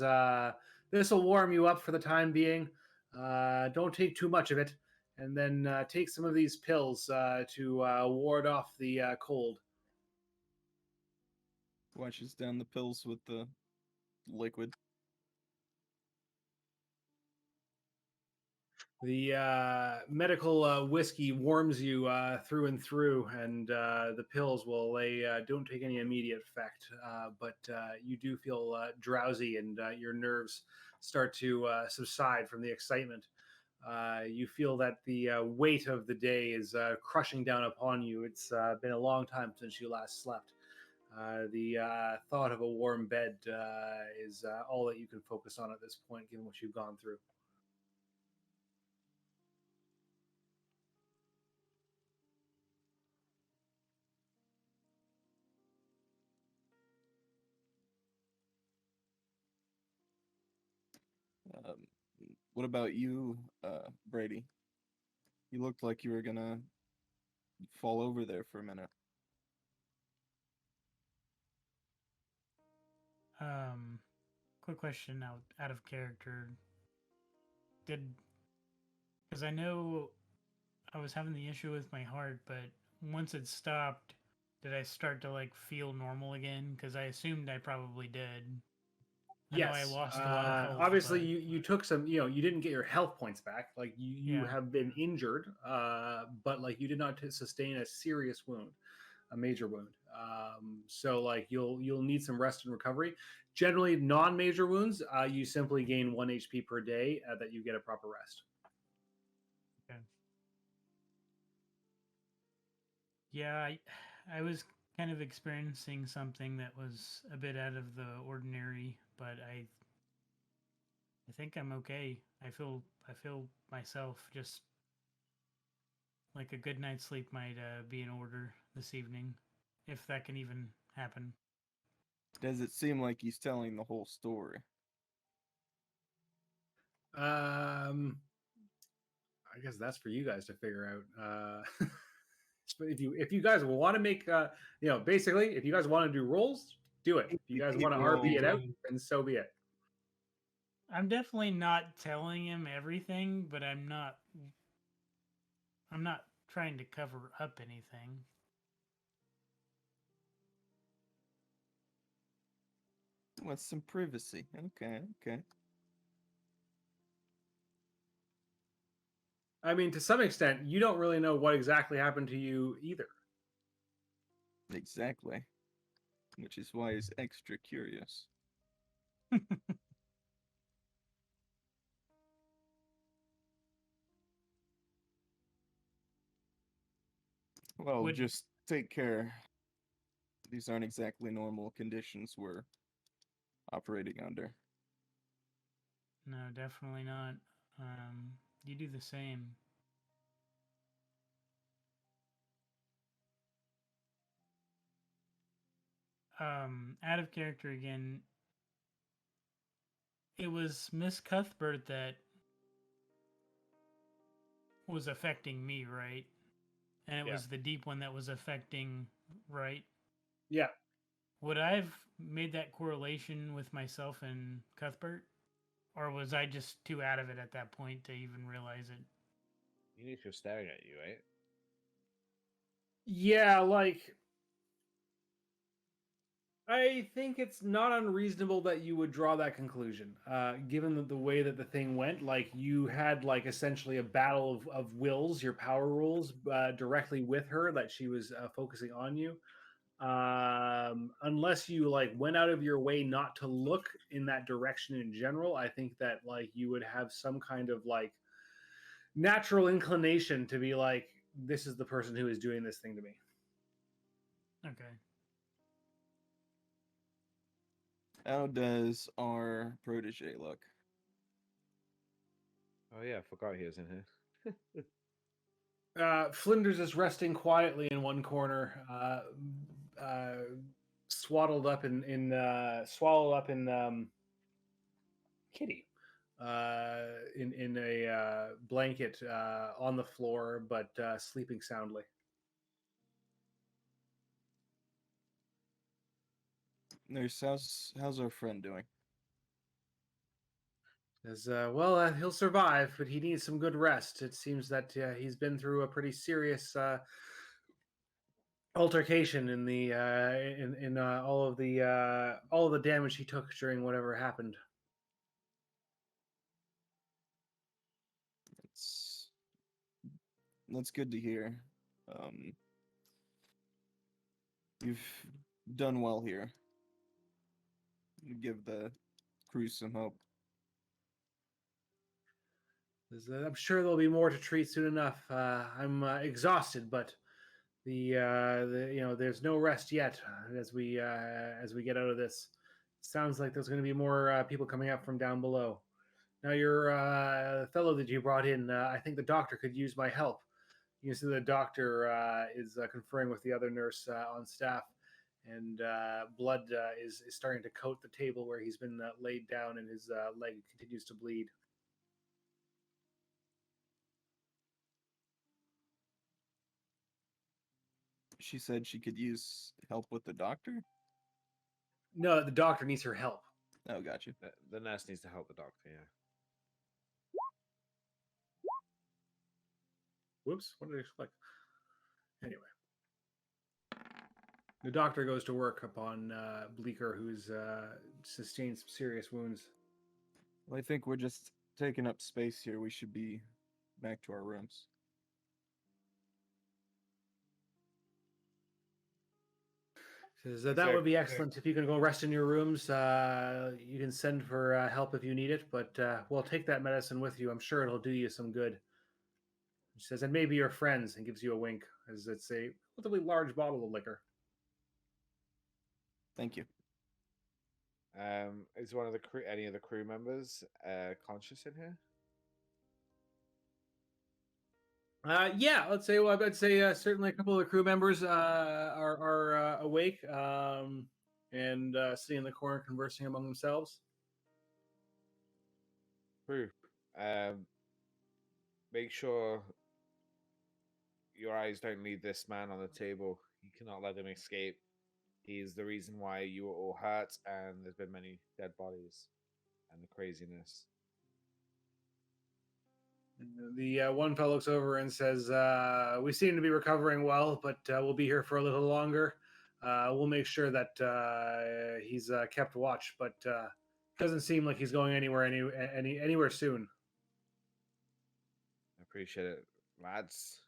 "This will warm you up for the time being. Don't take too much of it, and then take some of these pills to ward off the cold." Washes down the pills with the liquid. The medical whiskey warms you through and through, and the pills don't take any immediate effect, but you do feel drowsy, and your nerves start to subside from the excitement. You feel that the weight of the day is crushing down upon you. It's been a long time since you last slept. The thought of a warm bed is all that you can focus on at this point, given what you've gone through. Um, what about you, Brady? You looked like you were gonna fall over there for a minute. Quick question out of character. Because I know I was having the issue with my heart, but once it stopped, did I start to like feel normal again? Because I assumed I probably did. I know I Yes. lost a lot of health. Obviously, but- you took some. You didn't get your health points back. Like you Yeah. have been injured, but like you did not sustain a serious wound, a major wound. So like you'll need some rest and recovery. Generally, non-major wounds, you simply gain 1 HP per day that you get a proper rest. Okay. Yeah, I was kind of experiencing something that was a bit out of the ordinary, but I think I'm okay. I feel myself. Just like a good night's sleep might be in order this evening, if that can even happen. Does it seem like he's telling the whole story? I guess that's for you guys to figure out. But if you guys want to make basically if you guys want to do rolls, do it. If you guys want to RP it out, then so be it. I'm definitely not telling him everything, but I'm not trying to cover up anything. Want some privacy? Okay, okay. I mean, to some extent, you don't really know what exactly happened to you either. Exactly. Which is why he's extra curious. Well, just take care. These aren't exactly normal conditions we're operating under. No, definitely not. You do the same. Out of character again. It was Miss Cuthbert that was affecting me, right? And it was the deep one that was affecting, right? Yeah. Would I have made that correlation with myself and Cuthbert? Or was I just too out of it at that point to even realize it? You knew she was staring at you, right? Yeah, like I think it's not unreasonable that you would draw that conclusion, given the way that the thing went. Like you had like essentially a battle of wills, your power rules, directly with her. That she was focusing on you. Unless you like went out of your way not to look in that direction in general, I think that like you would have some kind of like natural inclination to be like, this is the person who is doing this thing to me. Okay. How does our protege look? Oh yeah, I forgot he was in here. Flinders is resting quietly in one corner, swaddled up in swallowed up in kitty, in a blanket on the floor, but sleeping soundly. Nurse, how's our friend doing? Says, he'll survive, but he needs some good rest. It seems that he's been through a pretty serious altercation in the in all of the damage he took during whatever happened. It's That's good to hear. You've done well here. You give the crew some hope. Says, I'm sure there'll be more to treat soon enough. I'm exhausted, but there's no rest yet as we get out of this. Sounds like there's going to be more people coming up from down below. Now, your fellow that you brought in, I think the doctor could use my help. You see, the doctor is conferring with the other nurse on staff, and blood is starting to coat the table where he's been laid down, and his leg continues to bleed. She said she could use help with the doctor? No, the doctor needs her help. Oh, gotcha. The nurse needs to help the doctor. Yeah. Whoops, what did I click? Anyway. The doctor goes to work upon Bleeker, who's sustained some serious wounds. Well, I think we're just taking up space here. We should be back to our rooms. Says, that would be excellent. If you can go rest in your rooms, you can send for help if you need it, but we'll take that medicine with you. I'm sure it'll do you some good. She says, and maybe your friends, and gives you a wink, as it's a relatively large bottle of liquor. Thank you. Is one of the crew, any of the crew members, conscious in here? Yeah, let's say. Well, I'd say certainly a couple of the crew members are awake and sitting in the corner conversing among themselves. Crew, make sure your eyes don't leave this man on the table. You cannot let him escape. He's the reason why you were all hurt, and there's been many dead bodies, and the craziness. The one fellow looks over and says, we seem to be recovering well, but we'll be here for a little longer. We'll make sure that he's kept watch, but doesn't seem like he's going anywhere soon. I appreciate it, lads.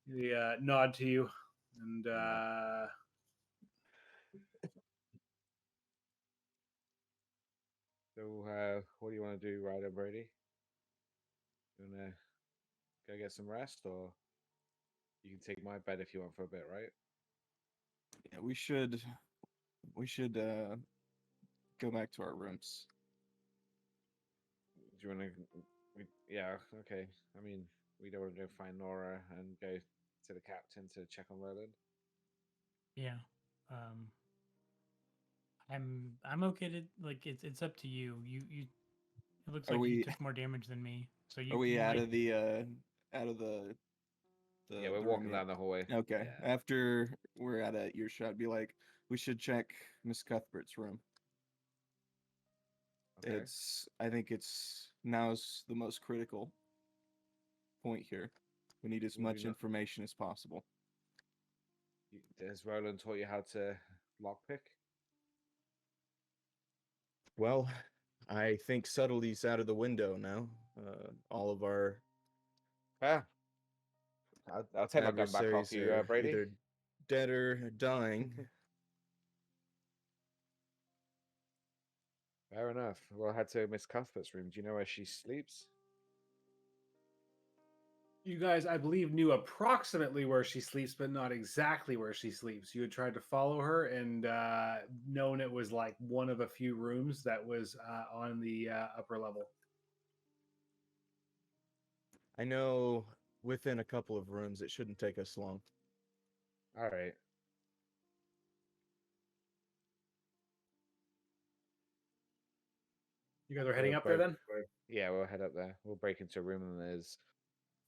The nod to you, and So, what do you want to do, Ryder Brady? You want to go get some rest, or you can take my bed if you want for a bit, right? Yeah, we should go back to our rooms. Do you want to? Yeah, okay. I mean, we don't want to go find Nora and go to the captain to check on Roland. Yeah. I'm okay to it's up to you. You it looks like you took more damage than me. So you Are we out might... of the yeah, we're the walking room down the hallway. Okay. Yeah. After we're at earshot, be like, we should check Miss Cuthbert's room. Okay. I think now's the most critical point here. We need as much information as possible. Has Roland taught you how to lockpick? Well, I think subtlety's out of the window now. All of our I'll take my gun back off adversaries you, are Brady. either dead or dying. Fair enough. We'll head to Miss Cuthbert's room. Do you know where she sleeps? You guys, I believe, knew approximately where she sleeps, but not exactly where she sleeps. You had tried to follow her and known it was like one of a few rooms that was on the upper level. I know within a couple of rooms, it shouldn't take us long. All right. You guys are heading We'll up there break- then? Yeah, we'll head up there. We'll break into a room and there's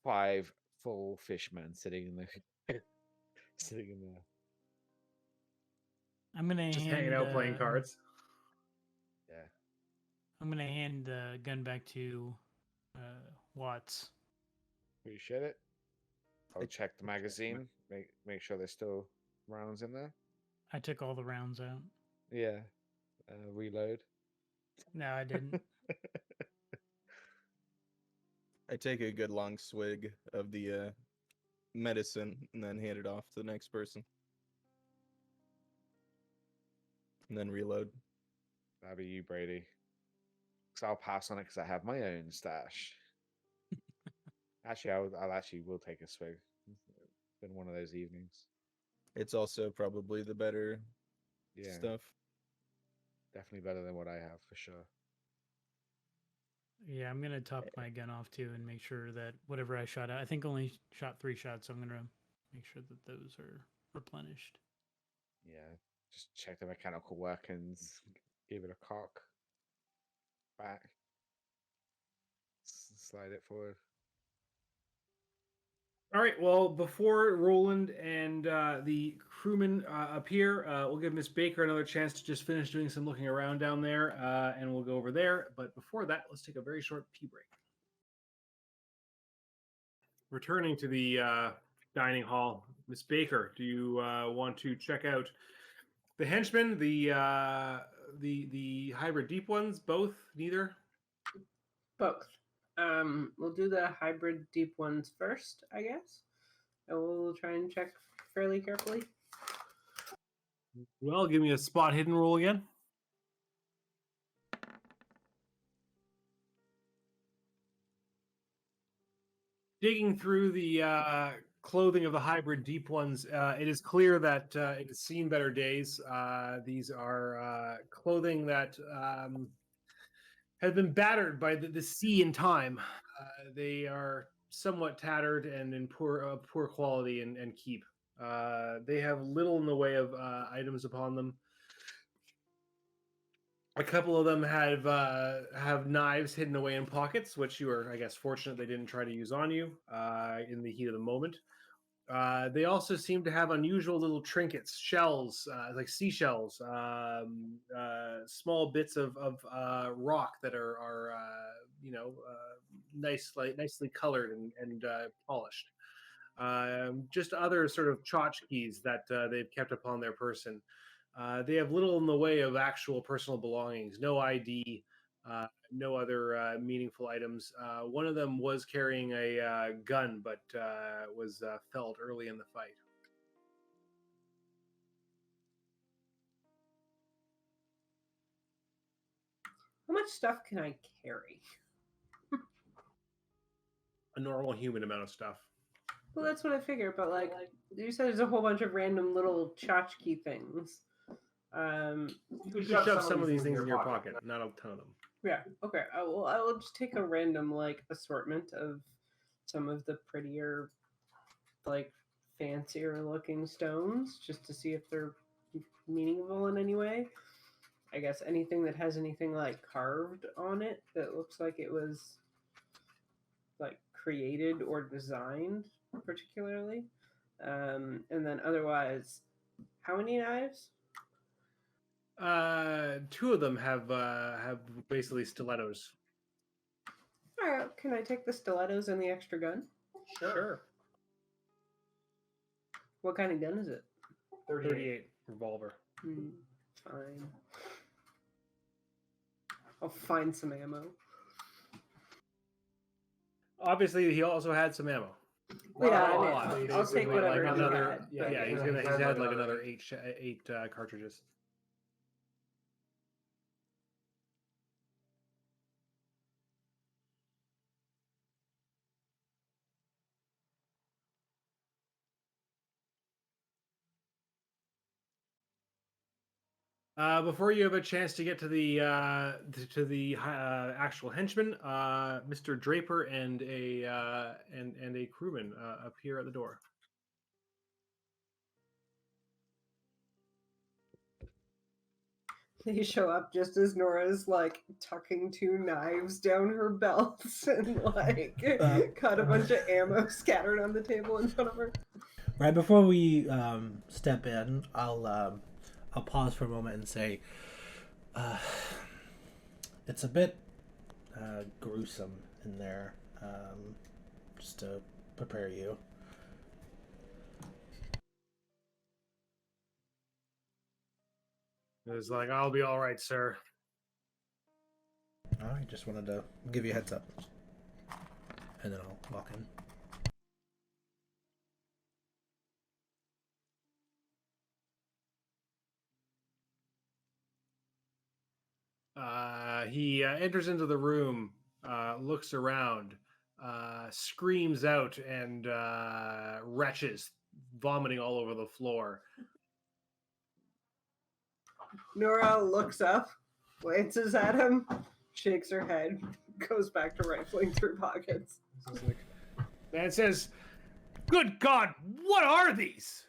5 full fishmen sitting in the sitting in there. I'm gonna Just hand, hanging out playing cards. Yeah. I'm gonna hand the gun back to Watts. Appreciate it. I'll I- check the magazine. Make sure there's still rounds in there. I took all the rounds out. Yeah. Reload. No, I didn't. I take a good long swig of the medicine and then hand it off to the next person. And then reload. That'll be you, Brady. Because I'll pass on it because I have my own stash. Actually, I'll actually will take a swig. It's been one of those evenings. It's also probably the better Yeah, stuff. definitely better than what I have for sure. Yeah, I'm gonna top my gun off too and make sure that whatever I shot at, I think only shot 3 shots, so I'm gonna make sure that those are replenished. Yeah, just check the mechanical workings. Give it a cock. Back. Slide it forward. All right. Well, before Roland and the crewmen appear, we'll give Miss Baker another chance to just finish doing some looking around down there, and we'll go over there. But before that, let's take a very short pee break. Returning to the dining hall, Miss Baker, do you want to check out the henchmen, the hybrid deep ones, both, neither? Both. We'll do the hybrid deep ones first, I guess. And we'll try and check fairly carefully. Well, give me a spot hidden roll again. Digging through the clothing of the hybrid deep ones, it is clear that it has seen better days. These are clothing that have been battered by the sea and time. They are somewhat tattered and in poor quality and keep. They have little in the way of items upon them. A couple of them have knives hidden away in pockets, which you are, I guess, fortunate they didn't try to use on you in the heat of the moment. They also seem to have unusual little trinkets, shells, like seashells, small bits of rock that are nicely colored and polished. Just other sort of tchotchkes that they've kept upon their person. They have little in the way of actual personal belongings, no ID, no other meaningful items. One of them was carrying a gun, but was felled early in the fight. How much stuff can I carry? A normal human amount of stuff. Well, that's what I figured, but like you said, there's a whole bunch of random little tchotchke things. You could shove some of these things in your pocket, not a ton of them. Yeah. Okay. I will just take a random like assortment of some of the prettier, like fancier looking stones, just to see if they're meaningful in any way. I guess anything that has anything like carved on it that looks like it was like created or designed particularly. And then otherwise, how many knives? Two of them have basically stilettos. All right, can I take the stilettos and the extra gun? Sure. What kind of gun is it? 38 revolver. Fine. I'll find some ammo. Obviously, he also had some ammo. Yeah, Not a I lot. mean, I'll take Basically, whatever like he another. had, Yeah, but yeah, he's had like another eight cartridges. Before you have a chance to get to the actual henchman, Mr. Draper and a crewman appear at the door. They show up just as Nora's like tucking 2 knives down her belts and like got a bunch of ammo scattered on the table in front of her. Right before we step in, I'll pause for a moment and say, it's a bit gruesome in there, just to prepare you. It's like, I'll be all right, sir. I just wanted to give you a heads up, and then I'll walk in. He enters into the room, looks around, screams out, and retches, vomiting all over the floor. Nora looks up, glances at him, shakes her head, goes back to rifling through pockets. Man says, "Good God, what are these?"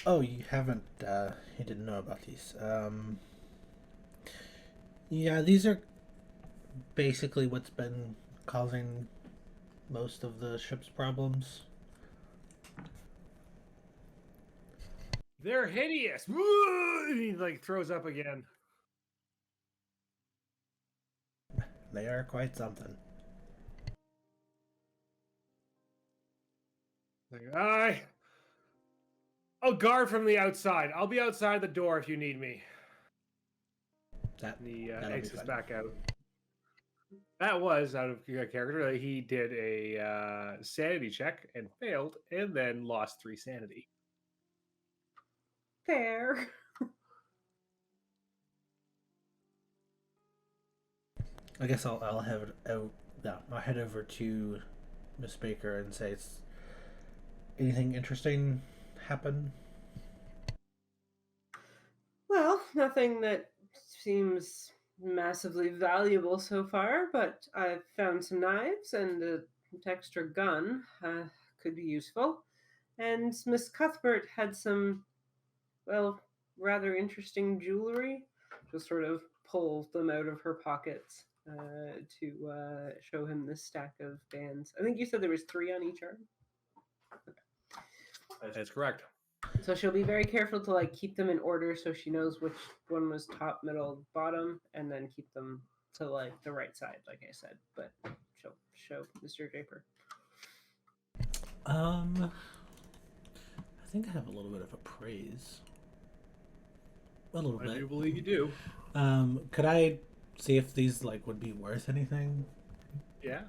Oh, you haven't, you didn't know about these. Yeah, these are basically what's been causing most of the ship's problems. They're hideous. He like throws up again. They are quite something. Like, I'll guard from the outside. I'll be outside the door if you need me. And he That'll be exits fun. back out. That was out of character. He did a sanity check and failed, and then lost 3 sanity. Fair. I guess I'll have it out. No, I'll head over to Miss Baker and say, anything interesting happen? Well, nothing that seems massively valuable so far, but I've found some knives and a extra gun could be useful. And Miss Cuthbert had some, well, rather interesting jewelry. Just sort of pull them out of her pockets to show him this stack of bands. I think you said there was 3 on each arm. That's correct. So she'll be very careful to like keep them in order so she knows which one was top, middle, bottom, and then keep them to like the right side, like I said. But she'll show Mr. Draper. I think I have a little bit of appraise. A little bit. I do believe you do. Could I see if these like would be worth anything? Yeah.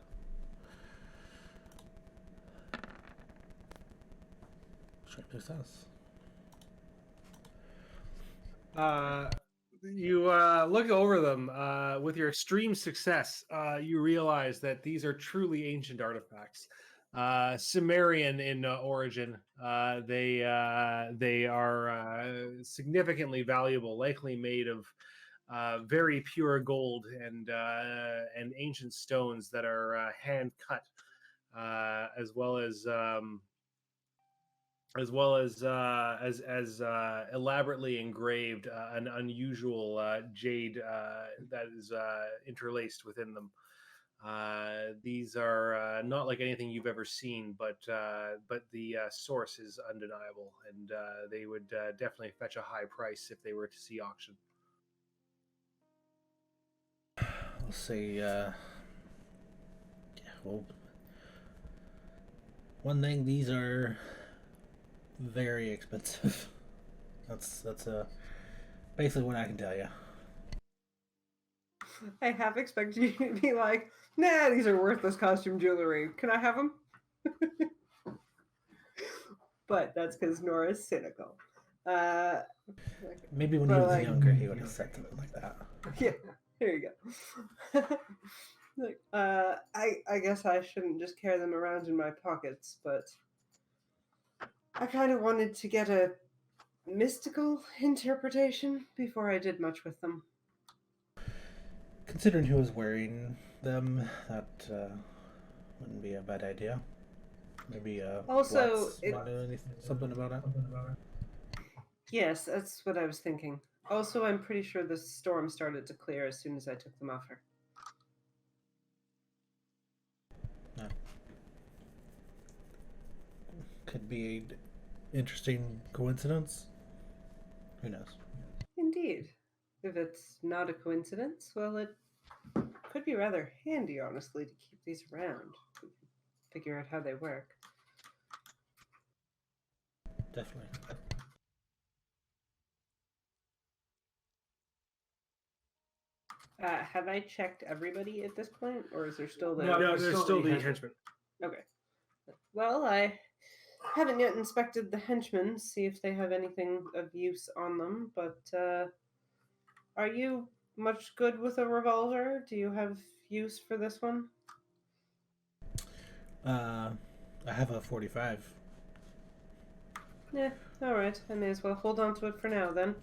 Success. You look over them with your extreme success. You realize that these are truly ancient artifacts, Sumerian in origin. They are significantly valuable, likely made of very pure gold and ancient stones that are hand cut, as well as elaborately engraved an unusual jade that is interlaced within them. These are not like anything you've ever seen, but the source is undeniable, and they would definitely fetch a high price if they were to see auction. I'll say, yeah, well, one thing, these are very expensive. That's basically what I can tell you. I half expected you to be like, nah, these are worthless costume jewelry. Can I have them? But that's because Nora's cynical. Maybe when he was younger, he would have said something like that. Yeah, here you go. Like, I guess I shouldn't just carry them around in my pockets, but I kind of wanted to get a mystical interpretation before I did much with them. Considering who was wearing them, that wouldn't be a bad idea. Maybe Also, Watts might know something about it. Yes, that's what I was thinking. Also, I'm pretty sure the storm started to clear as soon as I took them off her. No. Could be an interesting coincidence. Who knows? Indeed. If it's not a coincidence, well, it could be rather handy, honestly, to keep these around. Figure out how they work. Definitely. Have I checked everybody at this point, or is there still the... No, there's still the henchman. Okay. Well, I haven't yet inspected the henchmen, see if they have anything of use on them, but are you much good with a revolver? Do you have use for this one? I have a 45. Yeah, alright. I may as well hold on to it for now, then.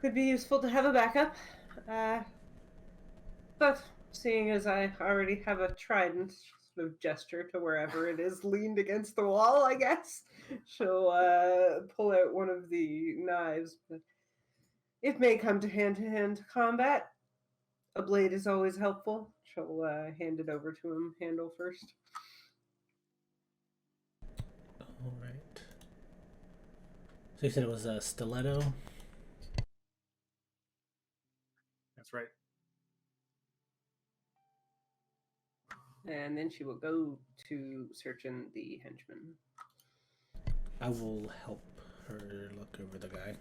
Could be useful to have a backup. But seeing as I already have a trident, sort of gesture to wherever it is leaned against the wall, I guess, she'll pull out one of the knives. But it may come to hand combat. A blade is always helpful. She'll hand it over to him, handle first. All right. So you said it was a stiletto? That's right. And then she will go to searching the henchman. I will help her look over the guy.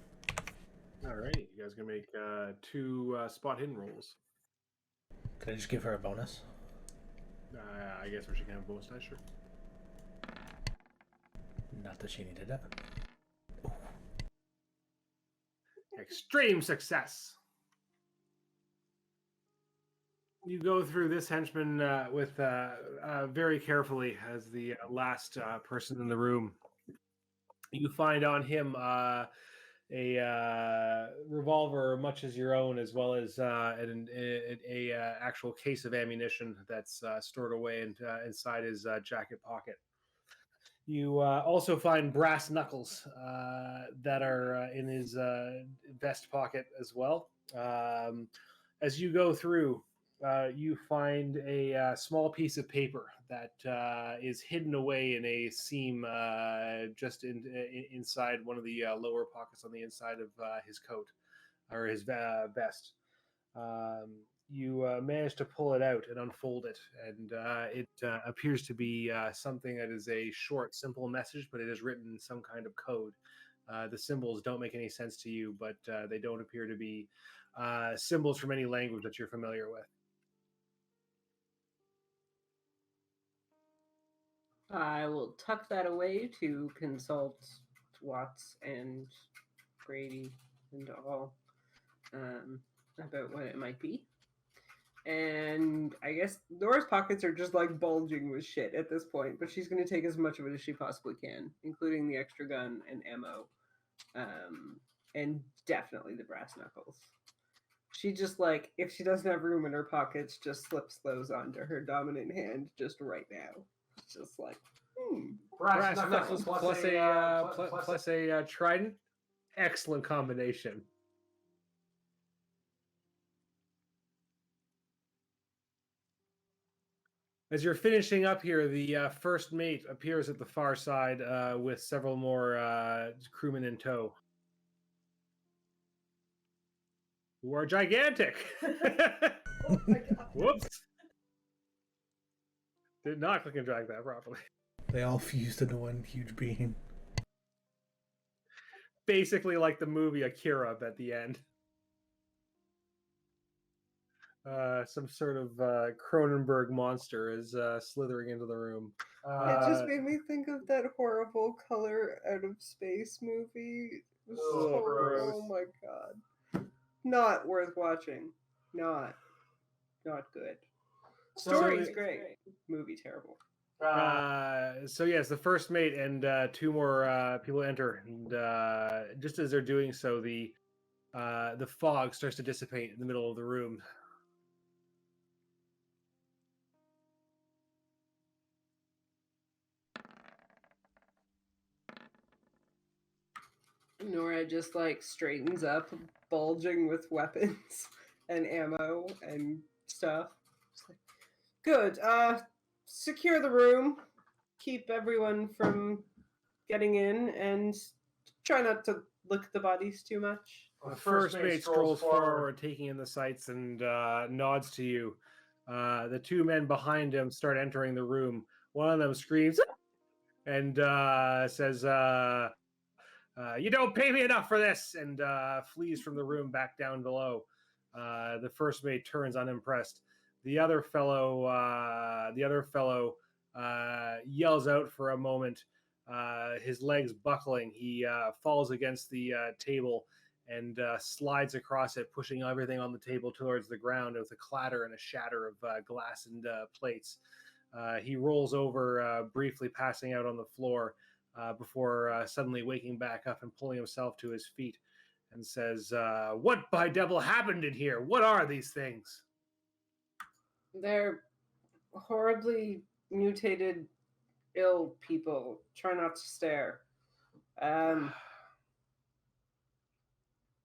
All right, you guys gonna make 2 spot hidden rolls. Can I just give her a bonus? I guess we should have a bonus dice, sure. Not that she needed it. Extreme success. You go through this henchman with very carefully as the last person in the room. You find on him a revolver, much as your own, as well as an actual case of ammunition that's stored away inside his jacket pocket. You also find brass knuckles that are in his vest pocket as well. As you go through, you find a small piece of paper that is hidden away in a seam just inside one of the lower pockets on the inside of his coat or his vest. You manage to pull it out and unfold it, and it appears to be something that is a short, simple message, but it is written in some kind of code. The symbols don't make any sense to you, but they don't appear to be symbols from any language that you're familiar with. I will tuck that away to consult Watts and Grady and all about what it might be. And I guess Nora's pockets are just like bulging with shit at this point, but she's going to take as much of it as she possibly can, including the extra gun and ammo, and definitely the brass knuckles. She just, like, if she doesn't have room in her pockets, just slips those onto her dominant hand just right now. It's just like, Brass knuckles plus a trident. Excellent combination. As you're finishing up here, the first mate appears at the far side with several more crewmen in tow. Who are gigantic. Oh my God. Whoops. Did not click and drag that properly. They all fused into one huge being. Basically like the movie Akira at the end. Some sort of Cronenberg monster is slithering into the room. it just made me think of that horrible Color Out of Space movie. It was so gross. oh my god. Not worth watching. Not good. Story's great. Movie terrible. So yes, the first mate and two more people enter, and just as they're doing so, the fog starts to dissipate in the middle of the room. Nora just like straightens up, bulging with weapons and ammo and stuff. Just like, good. Secure the room. Keep everyone from getting in, and try not to look at the bodies too much. The first mate strolls forward, taking in the sights, and nods to you. The two men behind him start entering the room. One of them screams and says, "You don't pay me enough for this!" and flees from the room back down below. The first mate turns unimpressed. The other fellow yells out for a moment. His legs buckling, he falls against the table and slides across it, pushing everything on the table towards the ground with a clatter and a shatter of glass and plates. He rolls over, briefly passing out on the floor before suddenly waking back up and pulling himself to his feet and says, "What by devil happened in here? What are these things?" They're horribly mutated, ill people. Try not to stare.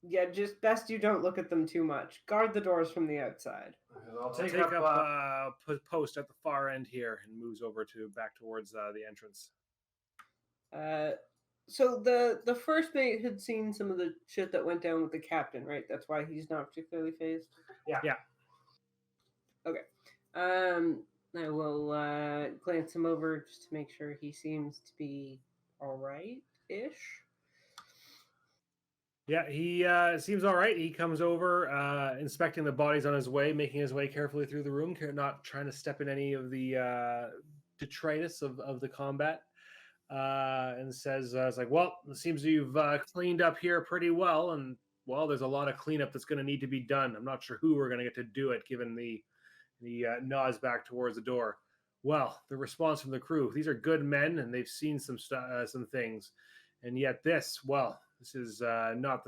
Yeah, just best you don't look at them too much. Guard the doors from the outside. I'll take up post at the far end here, and moves over back towards the entrance. So the first mate had seen some of the shit that went down with the captain, right? That's why he's not particularly phased. Yeah. Okay. I will glance him over just to make sure he seems to be all right-ish. Yeah, he seems all right. He comes over, inspecting the bodies on his way, making his way carefully through the room, not trying to step in any of the detritus of the combat, and says, "It's like, well, it seems you've cleaned up here pretty well, and well, there's a lot of cleanup that's going to need to be done. I'm not sure who we're going to get to do it, given the nods back towards the door. Well, the response from the crew: these are good men, and they've seen some things, and yet this, well." This is not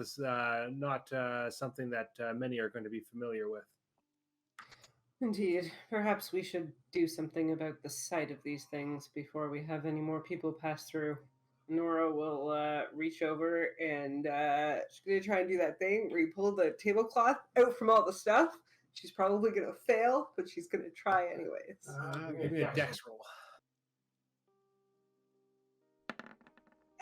something that many are going to be familiar with. Indeed. Perhaps we should do something about the sight of these things before we have any more people pass through. Nora will reach over and she's going to try and do that thing where you pull the tablecloth out from all the stuff. She's probably going to fail, but she's going to try anyways. Give me a dex roll.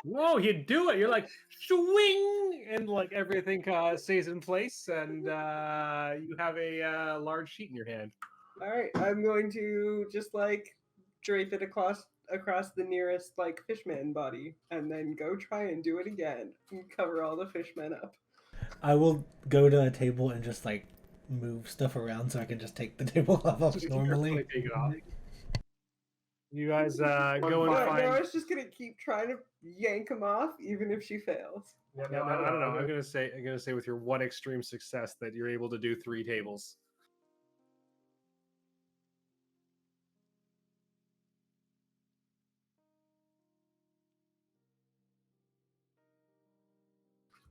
Whoa, you do it! You're like swing, and like everything stays in place, and you have a large sheet in your hand. All right, I'm going to just like drape it across the nearest like fishman body, and then go try and do it again and cover all the fishmen up. I will go to a table and just like move stuff around so I can just take the tablecloth off normally. Take it off. You guys go and find. Nora's just gonna keep trying to yank him off, even if she fails. I don't know. I'm gonna say with your one extreme success that you're able to do 3 tables.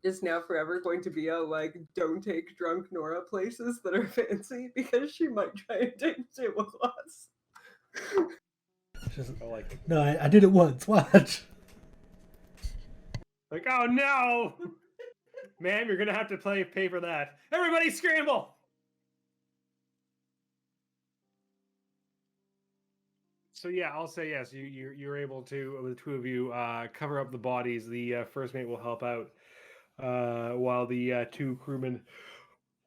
Is now forever going to be a like don't take drunk Nora places that are fancy because she might try and take tablecloths. Just, no, I did it once. Watch. Like, oh no, ma'am, you're gonna have to pay for that. Everybody, scramble! So yeah, I'll say yes. You're able to, the two of you, cover up the bodies. The first mate will help out, while the 2 crewmen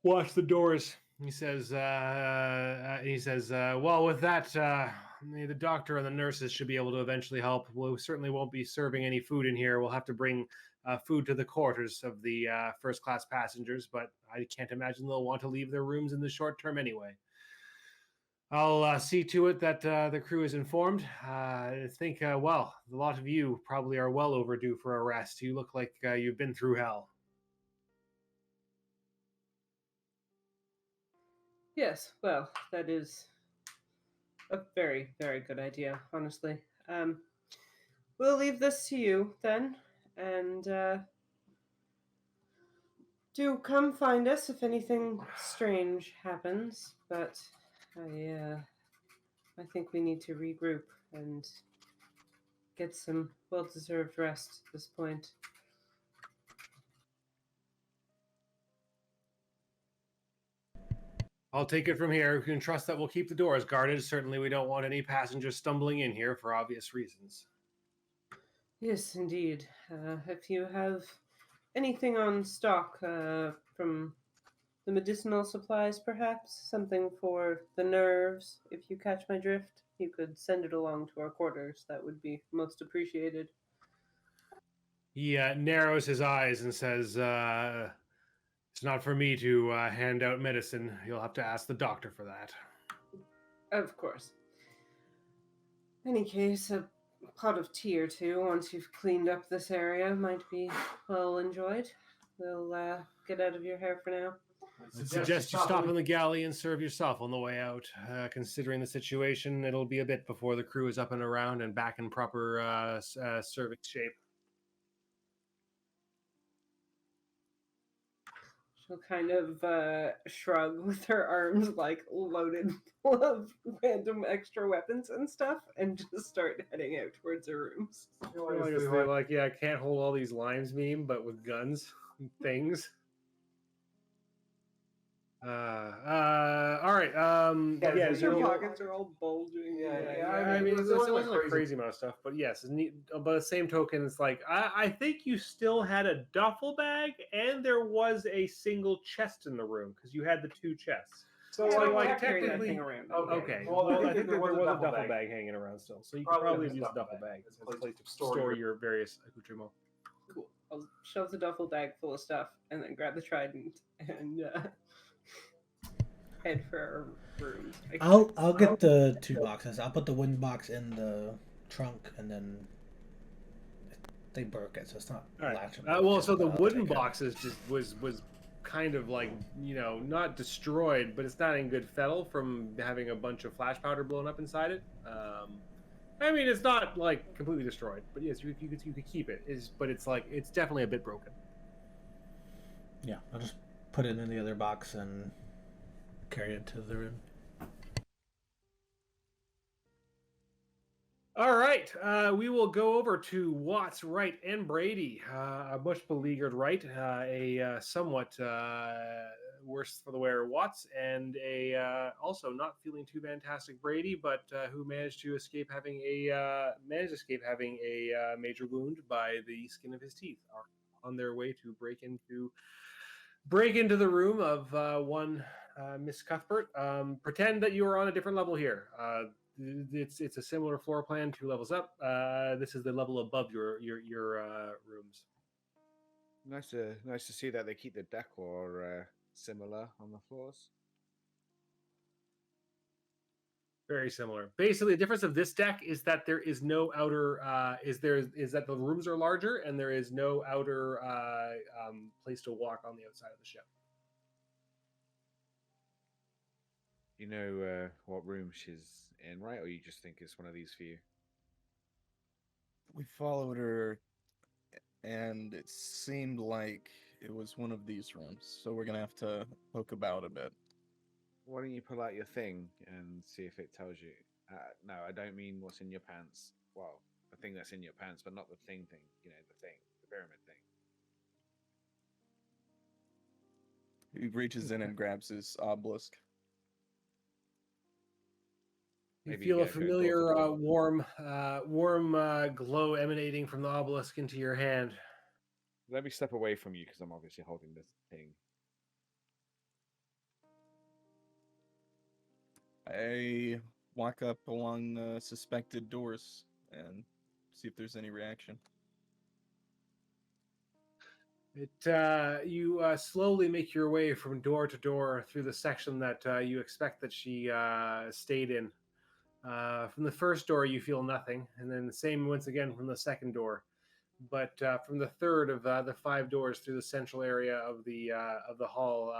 watch the doors. He says, well, with that, the doctor and the nurses should be able to eventually help. We certainly won't be serving any food in here. We'll have to bring food to the quarters of the first-class passengers, but I can't imagine they'll want to leave their rooms in the short term anyway. I'll see to it that the crew is informed. I think, well, a lot of you probably are well overdue for a rest. You look like you've been through hell. Yes, well, that is a very, very good idea, honestly. We'll leave this to you then, and do come find us if anything strange happens. But I think we need to regroup and get some well-deserved rest at this point. I'll take it from here. You can trust that we'll keep the doors guarded. Certainly, we don't want any passengers stumbling in here for obvious reasons. Yes, indeed. If you have anything on stock from the medicinal supplies, perhaps something for the nerves, if you catch my drift, you could send it along to our quarters. That would be most appreciated. He narrows his eyes and says, it's not for me to hand out medicine. You'll have to ask the doctor for that. Of course. Any case, a pot of tea or two, once you've cleaned up this area, might be well enjoyed. We'll get out of your hair for now. I suggest you stop in the galley and serve yourself on the way out. Considering the situation, it'll be a bit before the crew is up and around and back in proper serving shape. She'll kind of shrug with her arms like loaded full of random extra weapons and stuff and just start heading out towards her rooms. I can't hold all these lines meme, but with guns and things. All right. Your pockets are all bulging. I mean, it wasn't a crazy amount of stuff, but yes, it's neat. By the same token, it's like I think you still had a duffel bag, and there was a single chest in the room because you had the two chests. So technically, okay. Well, I think there was a duffel bag hanging around still, so you could probably use a duffel bag as a place to store your various accoutrements. Cool. I'll shove the duffel bag full of stuff and then grab the trident and head for our rooms. I'll get the 2 boxes. I'll put the wooden box in the trunk, and then they broke it, so it's not latchable. So the wooden boxes just was kind of like, not destroyed, but it's not in good fettle from having a bunch of flash powder blown up inside it. I mean, it's not like completely destroyed, but yes, you could keep it. But it's definitely a bit broken. Yeah, I'll just put it in the other box and carry it to the room. All right, we will go over to Watts, Wright, and Brady. A much beleaguered Wright, a somewhat worse for the wear Watts, and a also not feeling too fantastic Brady, but who managed to escape having a major wound by the skin of his teeth. Are on their way to break into the room of one Miss Cuthbert. Pretend that you are on a different level here. It's a similar floor plan, 2 levels up. This is the level above your rooms. Nice to see that they keep the decor similar on the floors. Very similar. Basically, the difference of this deck is that there is no outer. Is that the rooms are larger and there is no outer place to walk on the outside of the ship. You know what room she's in, right? Or you just think it's one of these for you? We followed her, and it seemed like it was one of these rooms. So we're gonna have to poke about a bit. Why don't you pull out your thing and see if it tells you? No, I don't mean what's in your pants. Well, the thing that's in your pants, but not the thing. You know, the pyramid thing. He reaches in and grabs his obelisk. You feel a familiar warm glow emanating from the obelisk into your hand. Let me step away from you because I'm obviously holding this thing. I walk up along the suspected doors and see if there's any reaction. You slowly make your way from door to door through the section that you expect that she stayed in. From the first door, you feel nothing, and then the same once again from the second door. But from the third of the 5 doors through the central area of the hall,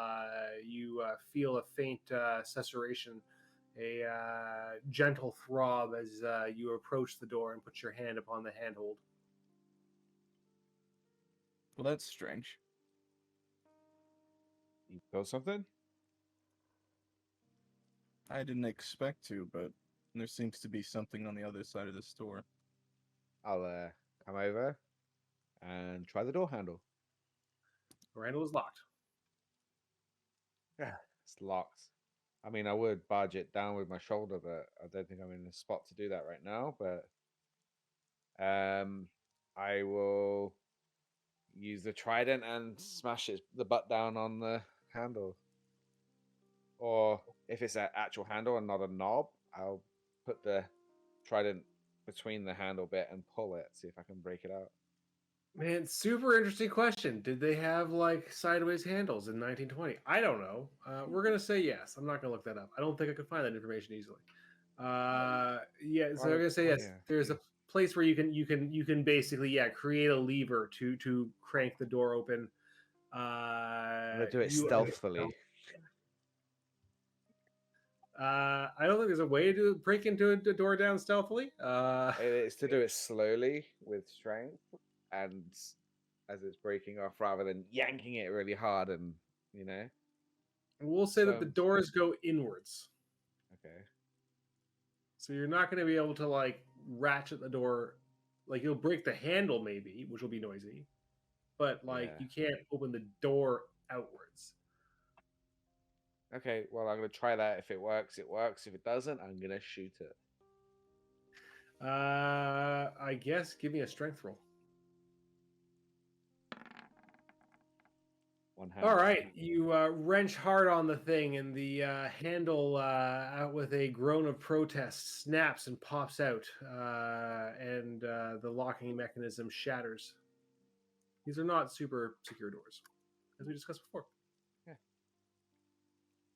you feel a faint susurration a gentle throb as you approach the door and put your hand upon the handhold. Well, that's strange. You feel something? I didn't expect to, but there seems to be something on the other side of this door. I'll come over and try the door handle. The handle is locked. Yeah, it's locked. I mean, I would barge it down with my shoulder, but I don't think I'm in the spot to do that right now. But I will use the trident and smash the butt down on the handle. Or if it's an actual handle and not a knob, I'll put the trident between the handle bit and pull it, see if I can break it out. Man, super interesting question. Did they have like sideways handles in 1920? I don't know. We're gonna say yes. I'm not gonna look that up. I don't think I could find that information easily. Yeah, so I'm gonna say yes. Yeah, There's a place where you can basically create a lever to crank the door open. I'm gonna do it You- stealthily. I don't think there's a way to break into a door down stealthily. It's to do it slowly with strength and as it's breaking off rather than yanking it really hard and We'll say that the doors go inwards. Okay. So you're not going to be able to like ratchet the door. Like you'll break the handle maybe, which will be noisy, but like Yeah. you can't open the door outwards. Okay, well I'm gonna try that. If it works, it works. If it doesn't, I'm gonna shoot it. I guess give me a strength roll. One hand. All right, you wrench hard on the thing, and the handle, out with a groan of protest, snaps and pops out, and the locking mechanism shatters. These are not super secure doors, as we discussed before.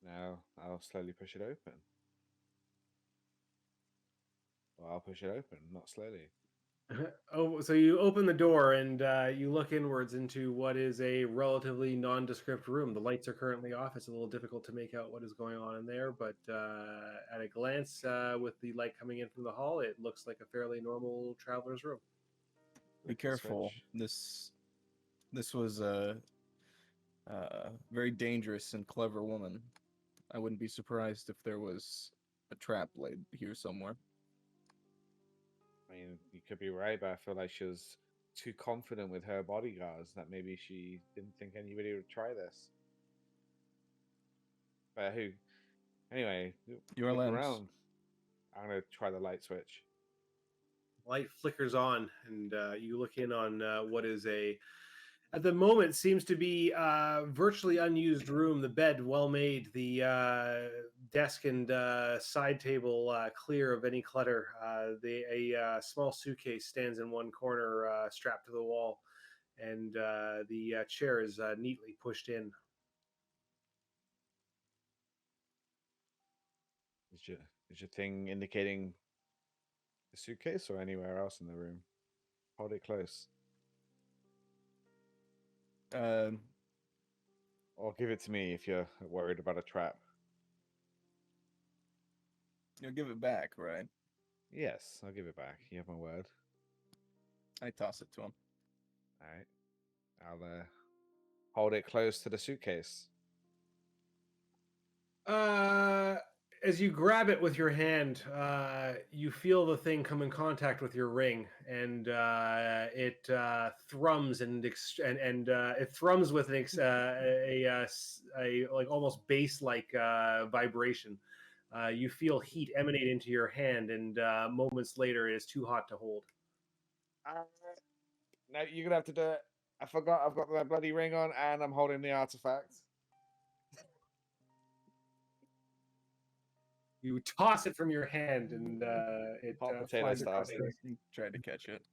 Now I'll slowly push it open. Well, I'll push it open, not slowly. Oh, so you open the door and you look inwards into what is a relatively nondescript room. The lights are currently off. It's a little difficult to make out what is going on in there, but at a glance, with the light coming in from the hall, it looks like a fairly normal traveler's room. Be careful. This was a very dangerous and clever woman. I wouldn't be surprised if there was a trap laid here somewhere. I mean, you could be right, but I feel like she was too confident with her bodyguards that maybe she didn't think anybody would try this. But who? Anyway, Your look lens. around. I'm gonna try the light switch. Light flickers on, and you look in on what is at the moment seems to be virtually unused room. The bed well made, the desk and side table clear of any clutter. A small suitcase stands in one corner, strapped to the wall, and the chair is neatly pushed in. Is your thing indicating the suitcase or anywhere else in the room? Hold it close. Or give it to me if you're worried about a trap. You'll give it back, right? Yes, I'll give it back. You have my word. I toss it to him. All right. I'll hold it close to the suitcase. As you grab it with your hand, you feel the thing come in contact with your ring, and it thrums and it thrums with a like almost bass-like vibration. You feel heat emanate into your hand, and moments later, it is too hot to hold. No, you're gonna have to do it. I forgot I've got that bloody ring on, and I'm holding the artifact. You toss it from your hand, and it Hot potato flies style. across the He tried to catch it.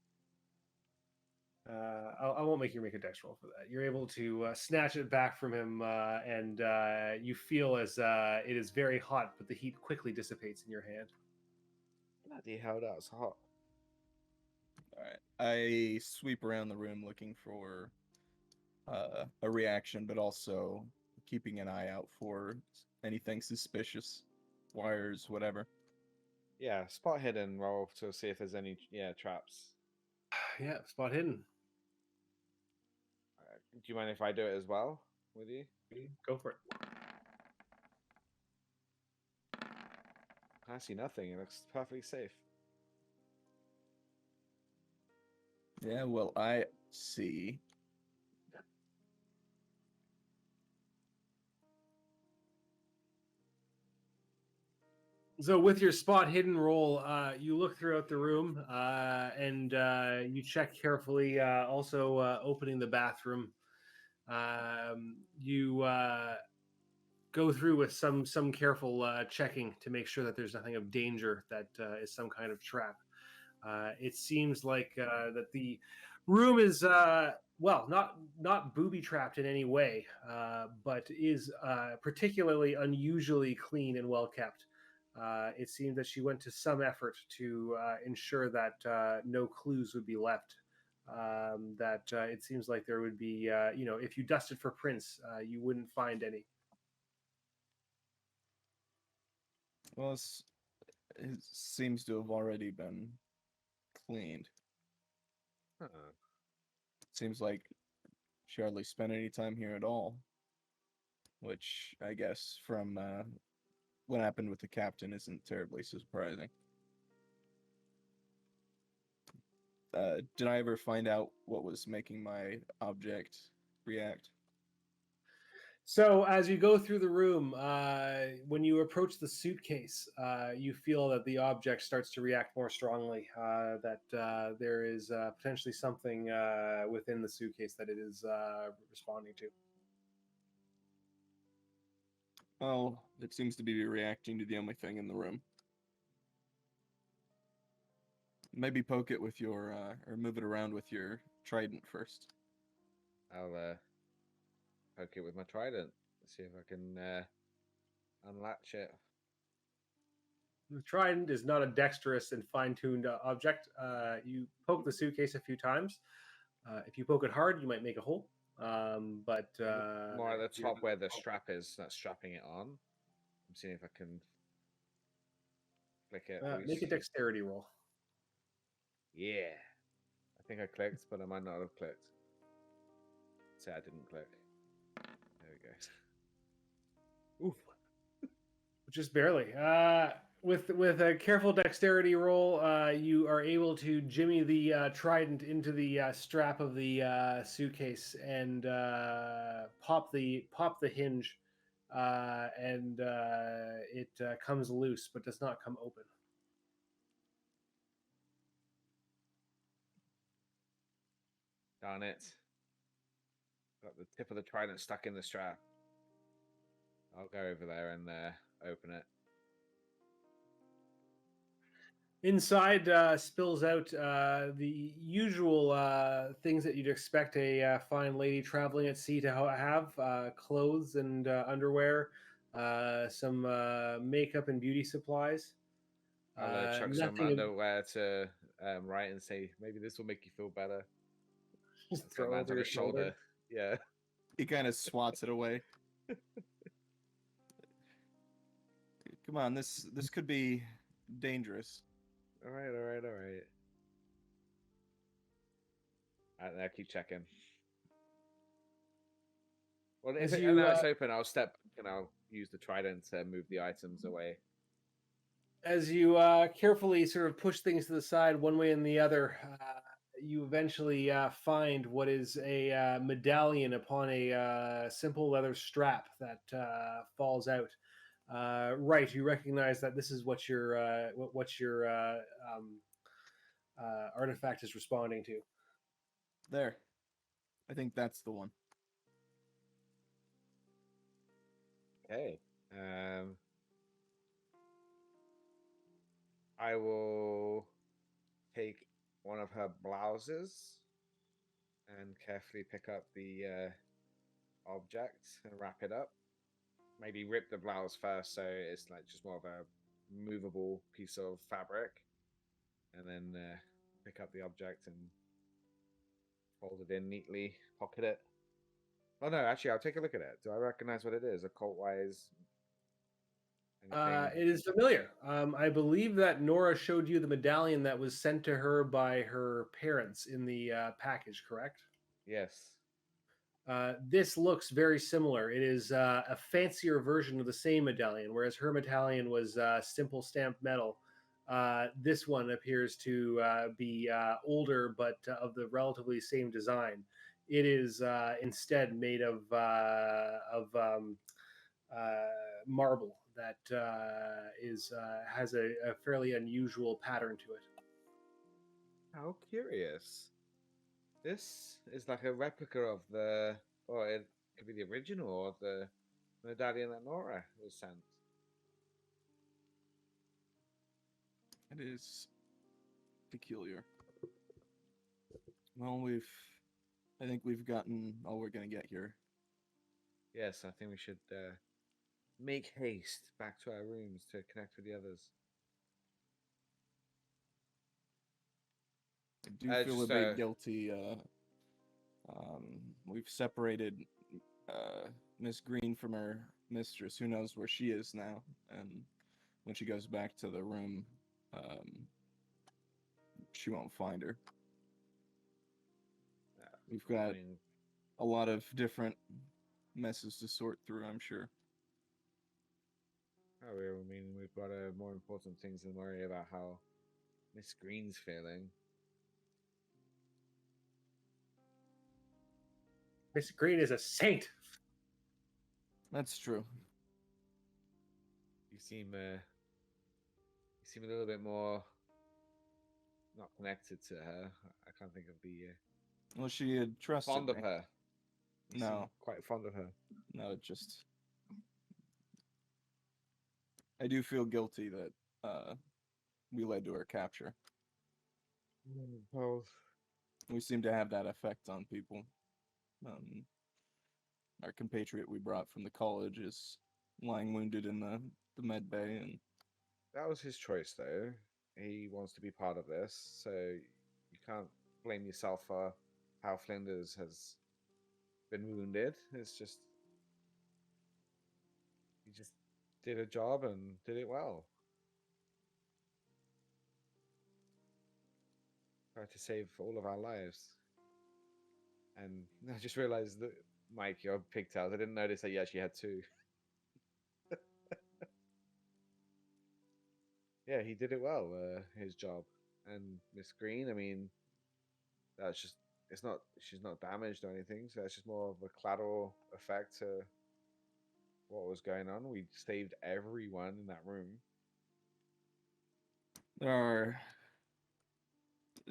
I won't make you make a dex roll for that. You're able to snatch it back from him, and you feel as it is very hot, but the heat quickly dissipates in your hand. Bloody hell, that was hot. All right. I sweep around the room looking for a reaction, but also keeping an eye out for anything suspicious. wires, whatever. Yeah, spot hidden roll to see if there's any traps. Yeah, spot hidden. Do you mind if I do it as well with you? Go for it. I see nothing. It looks perfectly safe. Yeah, well, I see. So with your spot hidden roll, you look throughout the room and you check carefully. Also, opening the bathroom, you go through with some careful checking to make sure that there's nothing of danger that is some kind of trap. It seems like that the room is well, not booby trapped in any way, but is particularly unusually clean and well kept. It seems that she went to some effort to ensure that no clues would be left. That it seems like there would be, if you dusted for prints, you wouldn't find any. Well, it seems to have already been cleaned. Huh. Seems like she hardly spent any time here at all. Which, I guess, from what happened with the captain isn't terribly surprising. Did I ever find out what was making my object react? So as you go through the room, when you approach the suitcase, you feel that the object starts to react more strongly. That there is potentially something within the suitcase that it is responding to. Well, it seems to be reacting to the only thing in the room. Maybe poke it with your, or move it around with your trident first. I'll poke it with my trident. See if I can unlatch it. The trident is not a dexterous and fine-tuned object. You poke the suitcase a few times. If you poke it hard, you might make a hole. But More at the top where the strap is, that's strapping it on. I'm seeing if I can click it. Make a dexterity roll. Yeah. I think I clicked, but I might not have clicked. Say I didn't click. There we go. Oof. Just barely. With a careful dexterity roll, you are able to jimmy the trident into the strap of the suitcase and pop the hinge, and it comes loose, but does not come open. Darn it. Got the tip of the trident stuck in the strap. I'll go over there and open it. Inside spills out the usual things that you'd expect a fine lady traveling at sea to have: clothes and underwear, some makeup and beauty supplies. I'll chuck some Nothing. underwear to Wright and say, maybe this will make you feel better. Just So it throw lands over on your his shoulder. Yeah. He kind of swats it away. Come on, this could be dangerous. All right. I'll keep checking. Well, if now it's open, I'll step and I'll use the trident to move the items away. As you carefully sort of push things to the side one way and the other, you eventually find what is a medallion upon a simple leather strap that falls out. Right, you recognize that this is what your artifact is responding to. There. I think that's the one. Okay. I will take one of her blouses and carefully pick up the object and wrap it up. Maybe rip the blouse first so it's like just more of a movable piece of fabric, and then pick up the object and fold it in neatly, pocket it. Oh no, actually I'll take a look at it. Do I recognize what it is? Occult wise Anything? It is familiar. I believe that Nora showed you the medallion that was sent to her by her parents in the package, correct? Yes. This looks very similar. It is a fancier version of the same medallion, whereas her medallion was simple stamped metal. This one appears to be older, but of the relatively same design. It is instead made of marble that has a fairly unusual pattern to it. How curious. This is like a replica of the, or it could be the original of the medallion that Nora was sent. It is peculiar. Well, I think we've gotten all we're gonna get here. Yes, I think we should make haste back to our rooms to connect with the others. I do feel a Just, bit guilty. We've separated Miss Green from her mistress. Who knows where she is now? And when she goes back to the room, she won't find her. We've got I mean, a lot of different messes to sort through, I'm sure. I mean, we've got more important things than worry about how Miss Green's feeling. Miss Green is a saint. That's true. You seem a little bit more not connected to her. I can't think of the Well, she had trusted fond of me. her. You seem No, quite fond of her. no, just I do feel guilty that we led to her capture. Well, We seem to have that effect on people. Our compatriot we brought from the college is lying wounded in the med bay, and that was his choice, though. He wants to be part of this, so you can't blame yourself for how Flinders has been wounded. It's just he just did a job and did it well. Tried to save all of our lives. And I just realized that, Mike, your pigtails, I didn't notice that you actually had two. Yeah, he did it well, his job. And Miss Green, I mean, that's just, she's not damaged or anything, so that's just more of a collateral effect to what was going on. We saved everyone in that room. there are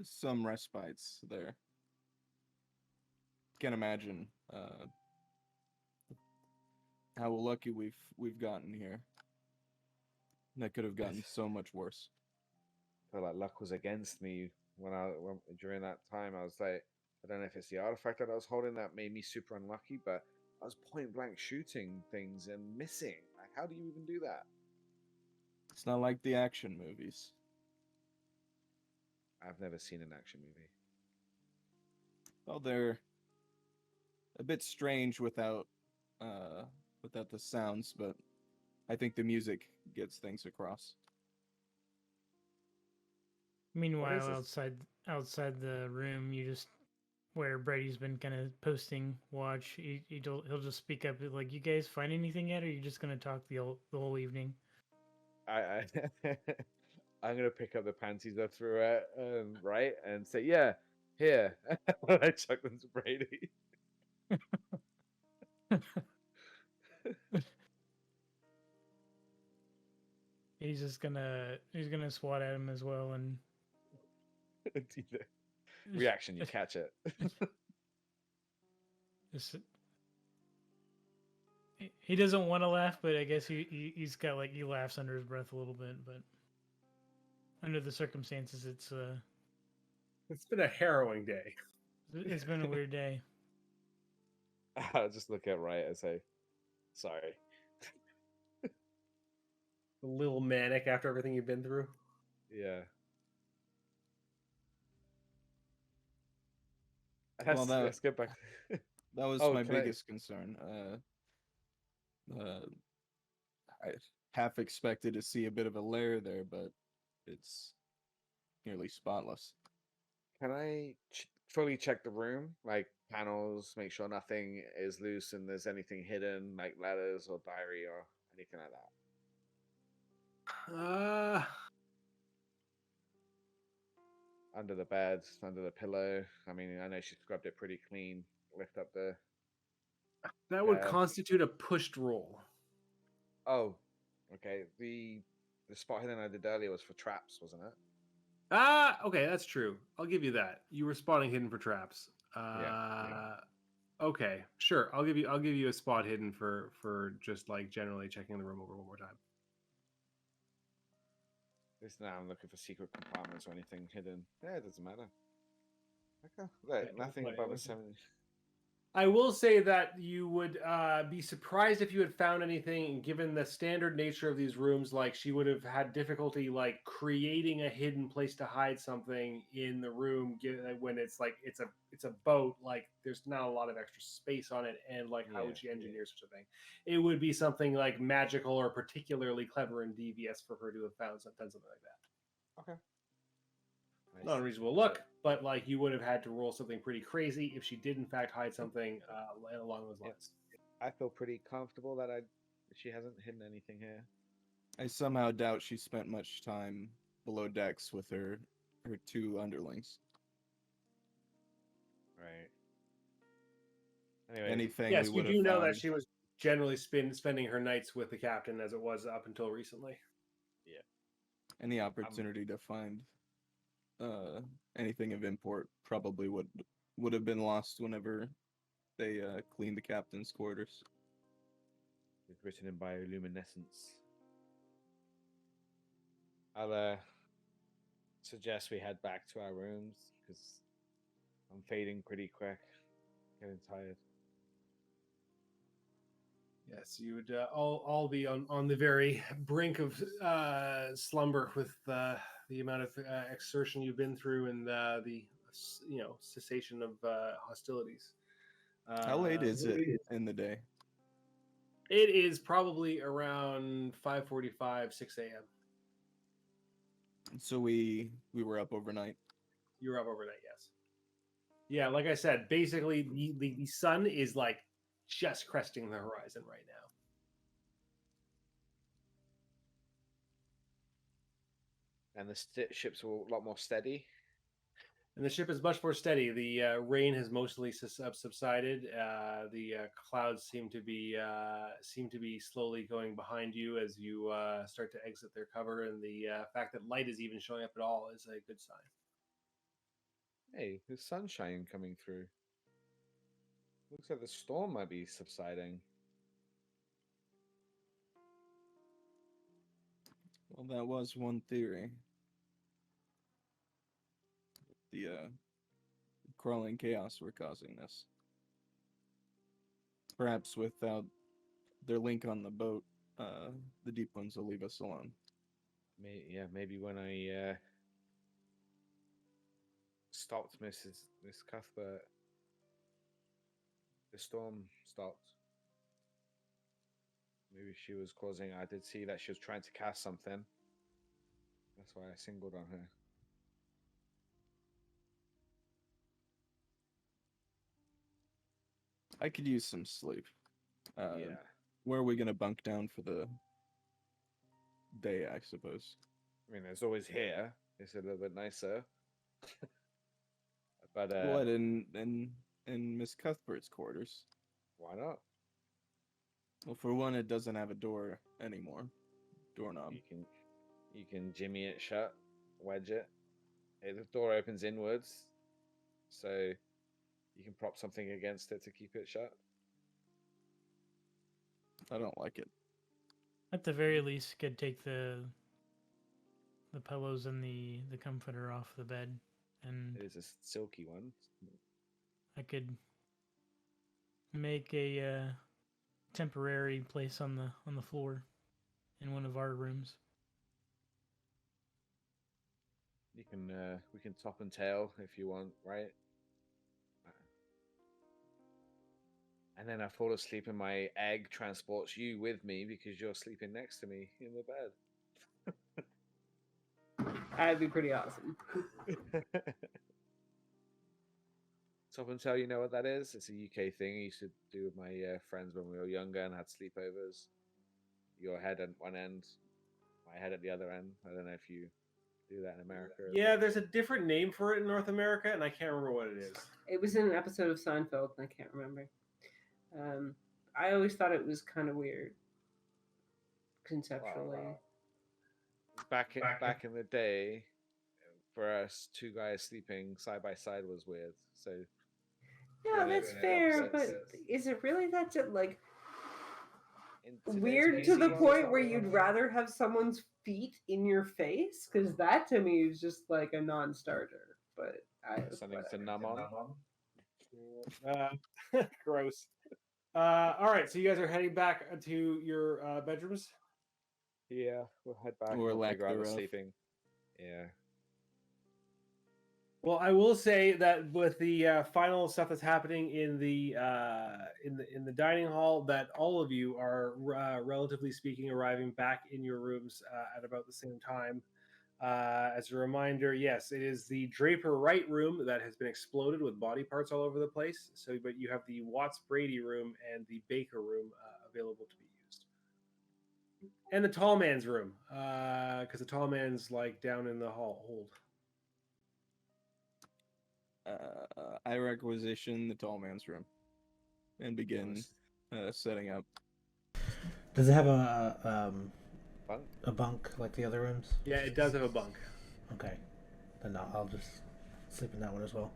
some respites there. Can't imagine how lucky we've gotten here. That could have gotten so much worse. I felt like luck was against me during that time. I was like, I don't know if it's the artifact that I was holding that made me super unlucky, but I was point blank shooting things and missing. Like, how do you even do that? It's not like the action movies. I've never seen an action movie. Well, they're a bit strange without the sounds, but I think the music gets things across. Meanwhile, this? outside the room, you just where Brady's been kind of posting watch. He'll just speak up like, "You guys find anything yet? Or are you just gonna talk the whole evening?" I I'm gonna pick up the panties I threw at right and say, yeah, here. I chuck them to Brady. He's gonna swat at him as well, and Reaction, you catch it. Just, he doesn't want to laugh, but I guess he's got like he laughs under his breath a little bit. But under the circumstances, it's been a harrowing day. It's been a weird day. I'll just look at Riot and say, sorry. A little manic after everything you've been through. Yeah. Well, Let's get back. That was Oh, my can I- biggest concern. half expected to see a bit of a lair there, but it's nearly spotless. Can I fully check the room, like panels, make sure nothing is loose and there's anything hidden, like letters or diary or anything like that? Under the bed, under the pillow. I mean, I know she scrubbed it pretty clean. Lift up the. That would bed. constitute a pushed roll. Oh, okay. The spot hidden I did earlier was for traps, wasn't it? Okay, that's true. I'll give you that. You were spotting hidden for traps. Yeah. Okay, sure. I'll give you a spot hidden for just like generally checking the room over one more time. This now I'm looking for secret compartments or anything hidden. Yeah, it doesn't matter. Okay, look, Yeah, nothing that's above fine. a 70. I will say that you would be surprised if you had found anything, given the standard nature of these rooms. Like she would have had difficulty like creating a hidden place to hide something in the room, when it's like it's a boat. Like there's not a lot of extra space on it, and like how would she engineer such a thing? It would be something like magical or particularly clever and devious for her to have done something like that. Okay. Not a reasonable look, but like you would have had to roll something pretty crazy if she did in fact hide something along those lines. I feel pretty comfortable that she hasn't hidden anything here. I somehow doubt she spent much time below decks with her two underlings. Right. Anyway, Anything yes, we you would do have know found. that she was generally spending her nights with the captain, as it was up until recently. Yeah. Any opportunity to find anything of import probably would have been lost whenever they cleaned the captain's quarters. It's written in bioluminescence. I'll suggest we head back to our rooms because I'm fading pretty quick, getting tired. Yes, you would all be on the very brink of slumber with the amount of exertion you've been through and the cessation of hostilities. How late is it in the day? It is probably around 5:45, 6 a.m. So we were up overnight. You were up overnight, yes. Yeah, like I said, basically the sun is like just cresting the horizon right now. And the ships were a lot more steady. And the ship is much more steady. The rain has mostly subsided. The clouds seem to be slowly going behind you as you start to exit their cover, and the fact that light is even showing up at all is a good sign. Hey, there's sunshine coming through. Looks like the storm might be subsiding. Well, that was one theory. The crawling chaos were causing this. Perhaps without their link on the boat, the deep ones will leave us alone. Maybe when I stopped Miss Cuthbert, the storm stopped. Maybe she was causing. I did see that she was trying to cast something. That's why I singled on her. I could use some sleep. Yeah. Where are we gonna bunk down for the day? I suppose. I mean, there's always here. It's a little bit nicer. But What in Miss Cuthbert's quarters? why not? Well, for one, it doesn't have a door anymore. Doorknob. You can jimmy it shut, wedge it. The door opens inwards, so you can prop something against it to keep it shut. I don't like it. At the very least, could take the pillows and the comforter off the bed, and It is a silky one. I could make a temporary place on the floor in one of our rooms. You can we can top and tail if you want, right? And then I fall asleep and my egg transports you with me because you're sleeping next to me in the That'd be pretty awesome. bed. Top and Tail, you know what that is? It's a UK thing I used to do with my friends when we were younger and had sleepovers. Your head at one end, my head at the other end. I don't know if you do that in America. as Yeah, well. there's a different name for it in North America, and I can't remember what it is. It was in an episode of Seinfeld, and I can't remember. I always thought it was kind of weird, conceptually. Wow. Back in the day, for us, two guys sleeping side by side was weird. So Yeah, really, that's fair, but opposites. is it really that like In today's weird to PC the world, point it's where not you'd really. rather have someone's feet in your face? Because that to me is just like a non-starter. But Something to numb on. Gross. All right, so you guys are heading back to your bedrooms. Yeah, we'll head back. Or and we'll lack figure out the thereof. sleeping. Yeah. Well, I will say that with the final stuff that's happening in the dining hall, that all of you are relatively speaking arriving back in your rooms at about the same time. As a reminder, yes, it is the Draper Wright room that has been exploded with body parts all over the place. So, but you have the Watts Brady room and the Baker room available to be used, and the Tall Man's room because the Tall Man's like down in the hold. I requisition the tall man's room and begin setting up. Does it have Bunk? a bunk like the other rooms? Yeah, it does have a bunk. Okay, then I'll just sleep in that one as well.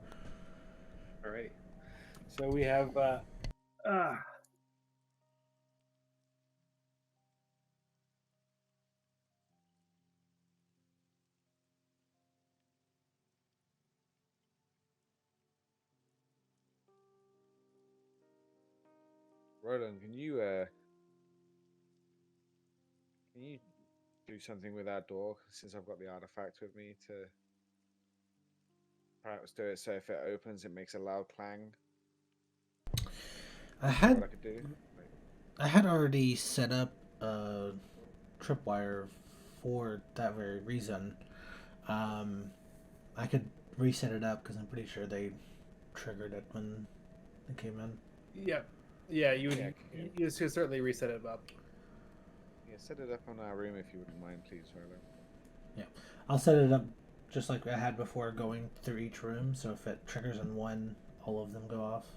Alrighty. So we have Roland, can you do something with our door since I've got the artifact with me to perhaps do it so if it opens it makes a loud clang? I What had I could do? I had already set up a tripwire for that very reason. I could reset it up because I'm pretty sure they triggered it when they came in. yeah, you would Yeah, you should certainly reset it up. Yeah, set it up on our room if you wouldn't mind, please, Roland. I'll set it up just like I had before, going through each room. So if it triggers in one, all of them go off.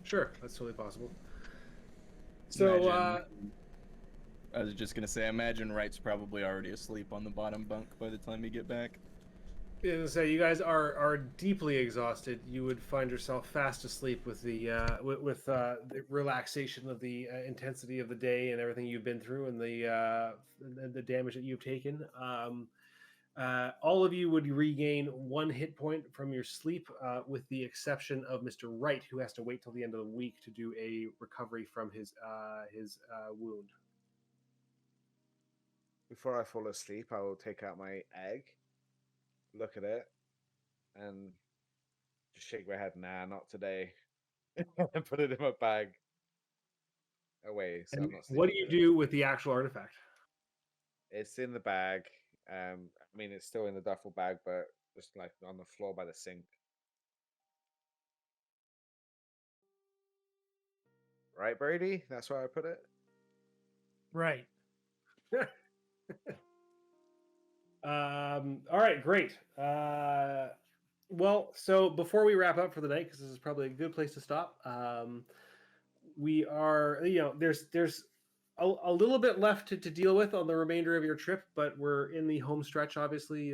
Sure, that's totally possible. So I was just gonna say, imagine Wright's probably already asleep on the bottom bunk by the time you get back. you guys are deeply exhausted. You would find yourself fast asleep with the the relaxation of the intensity of the day and everything you've been through and the damage that you've taken. All of you would regain 1 hit point from your sleep, with the exception of Mr. Wright, who has to wait till the end of the week to do a recovery from his wound. Before I fall asleep, I will take out my egg, look at it, and just shake my head, nah, not today. And put it in my bag away. So And I'm not what do sleeping you with it. do with the actual artifact? It's in the bag. I mean, it's still in the duffel bag, but just like on the floor by the sink. Right, Brady? That's where I put it. Right. All right, great. Well, so before we wrap up for the night, because this is probably a good place to stop, we are, there's a little bit left to deal with on the remainder of your trip, but we're in the home stretch, obviously,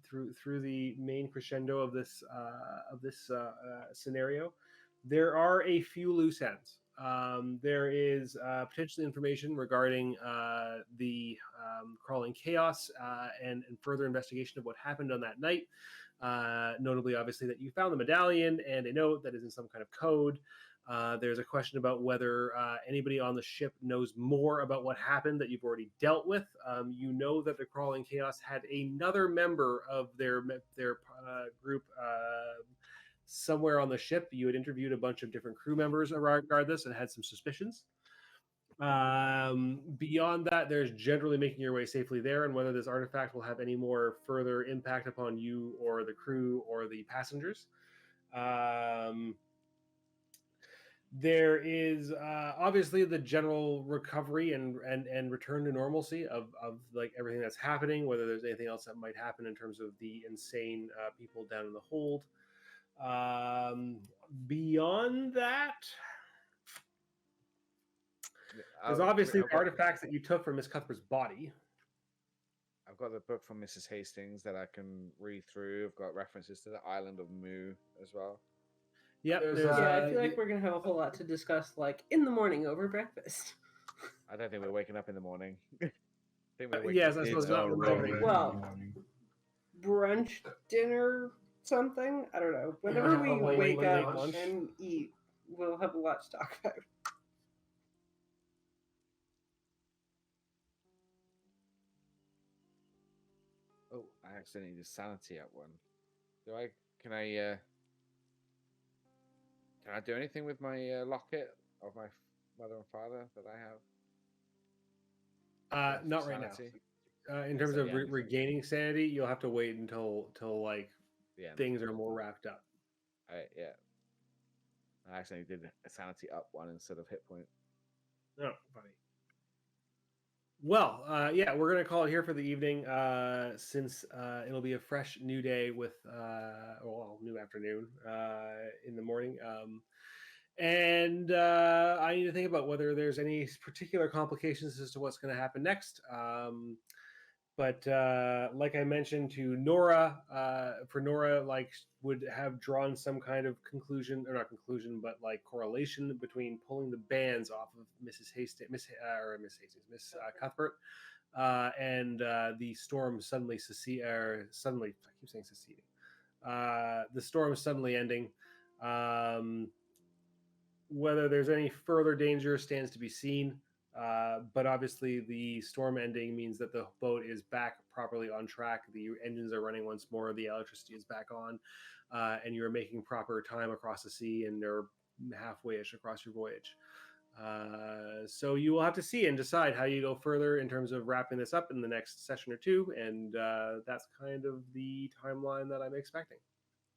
through the main crescendo of this scenario. There are a few loose ends. There is potential information regarding the crawling chaos and further investigation of what happened on that night. Notably, obviously, that you found the medallion and a note that is in some kind of code. There's a question about whether anybody on the ship knows more about what happened that you've already dealt with. You know that the Crawling Chaos had another member of their group somewhere on the ship, you had interviewed a bunch of different crew members regarding this and had some suspicions. Beyond that, there's generally making your way safely there, and whether this artifact will have any more further impact upon you or the crew or the passengers. There is obviously the general recovery and return to normalcy of like everything that's happening, whether there's anything else that might happen in terms of the insane people down in the hold. Beyond that, there's obviously the artifacts that you took from Miss Cuthbert's body. I've got the book from Mrs. Hastings that I can read through. I've got references to the island of Mu as well. Yeah, I feel like we're gonna have a whole lot to discuss, like in the morning over breakfast. I don't think we're waking up in the morning. I think we're yes, I suppose not in the morning. Well, brunch, dinner, something. I don't know. Whenever we wake up and eat, we'll have a lot to talk about. Oh, I accidentally did sanity at one. Can I do anything with my locket of my mother and father that I have? Not right now. In terms of regaining sanity, you'll have to wait until like things are more wrapped up. Yeah. I accidentally did a sanity up one instead of hit point. Oh, funny. Well, yeah, we're gonna call it here for the evening, since it'll be a fresh new day with new afternoon in the morning. And I need to think about whether there's any particular complications as to what's going to happen next. But like I mentioned to Nora, for Nora, like would have drawn some kind of conclusion, or not conclusion, but like correlation between pulling the bands off of Miss Cuthbert, and the storm suddenly I keep saying seceding. The storm suddenly ending. Whether there's any further danger stands to be seen. But obviously the storm ending means that the boat is back properly on track. The engines are running once more. The electricity is back on, and you're making proper time across the sea, and they're halfway-ish across your voyage. So you will have to see and decide how you go further in terms of wrapping this up in the next session or two. And that's kind of the timeline that I'm expecting.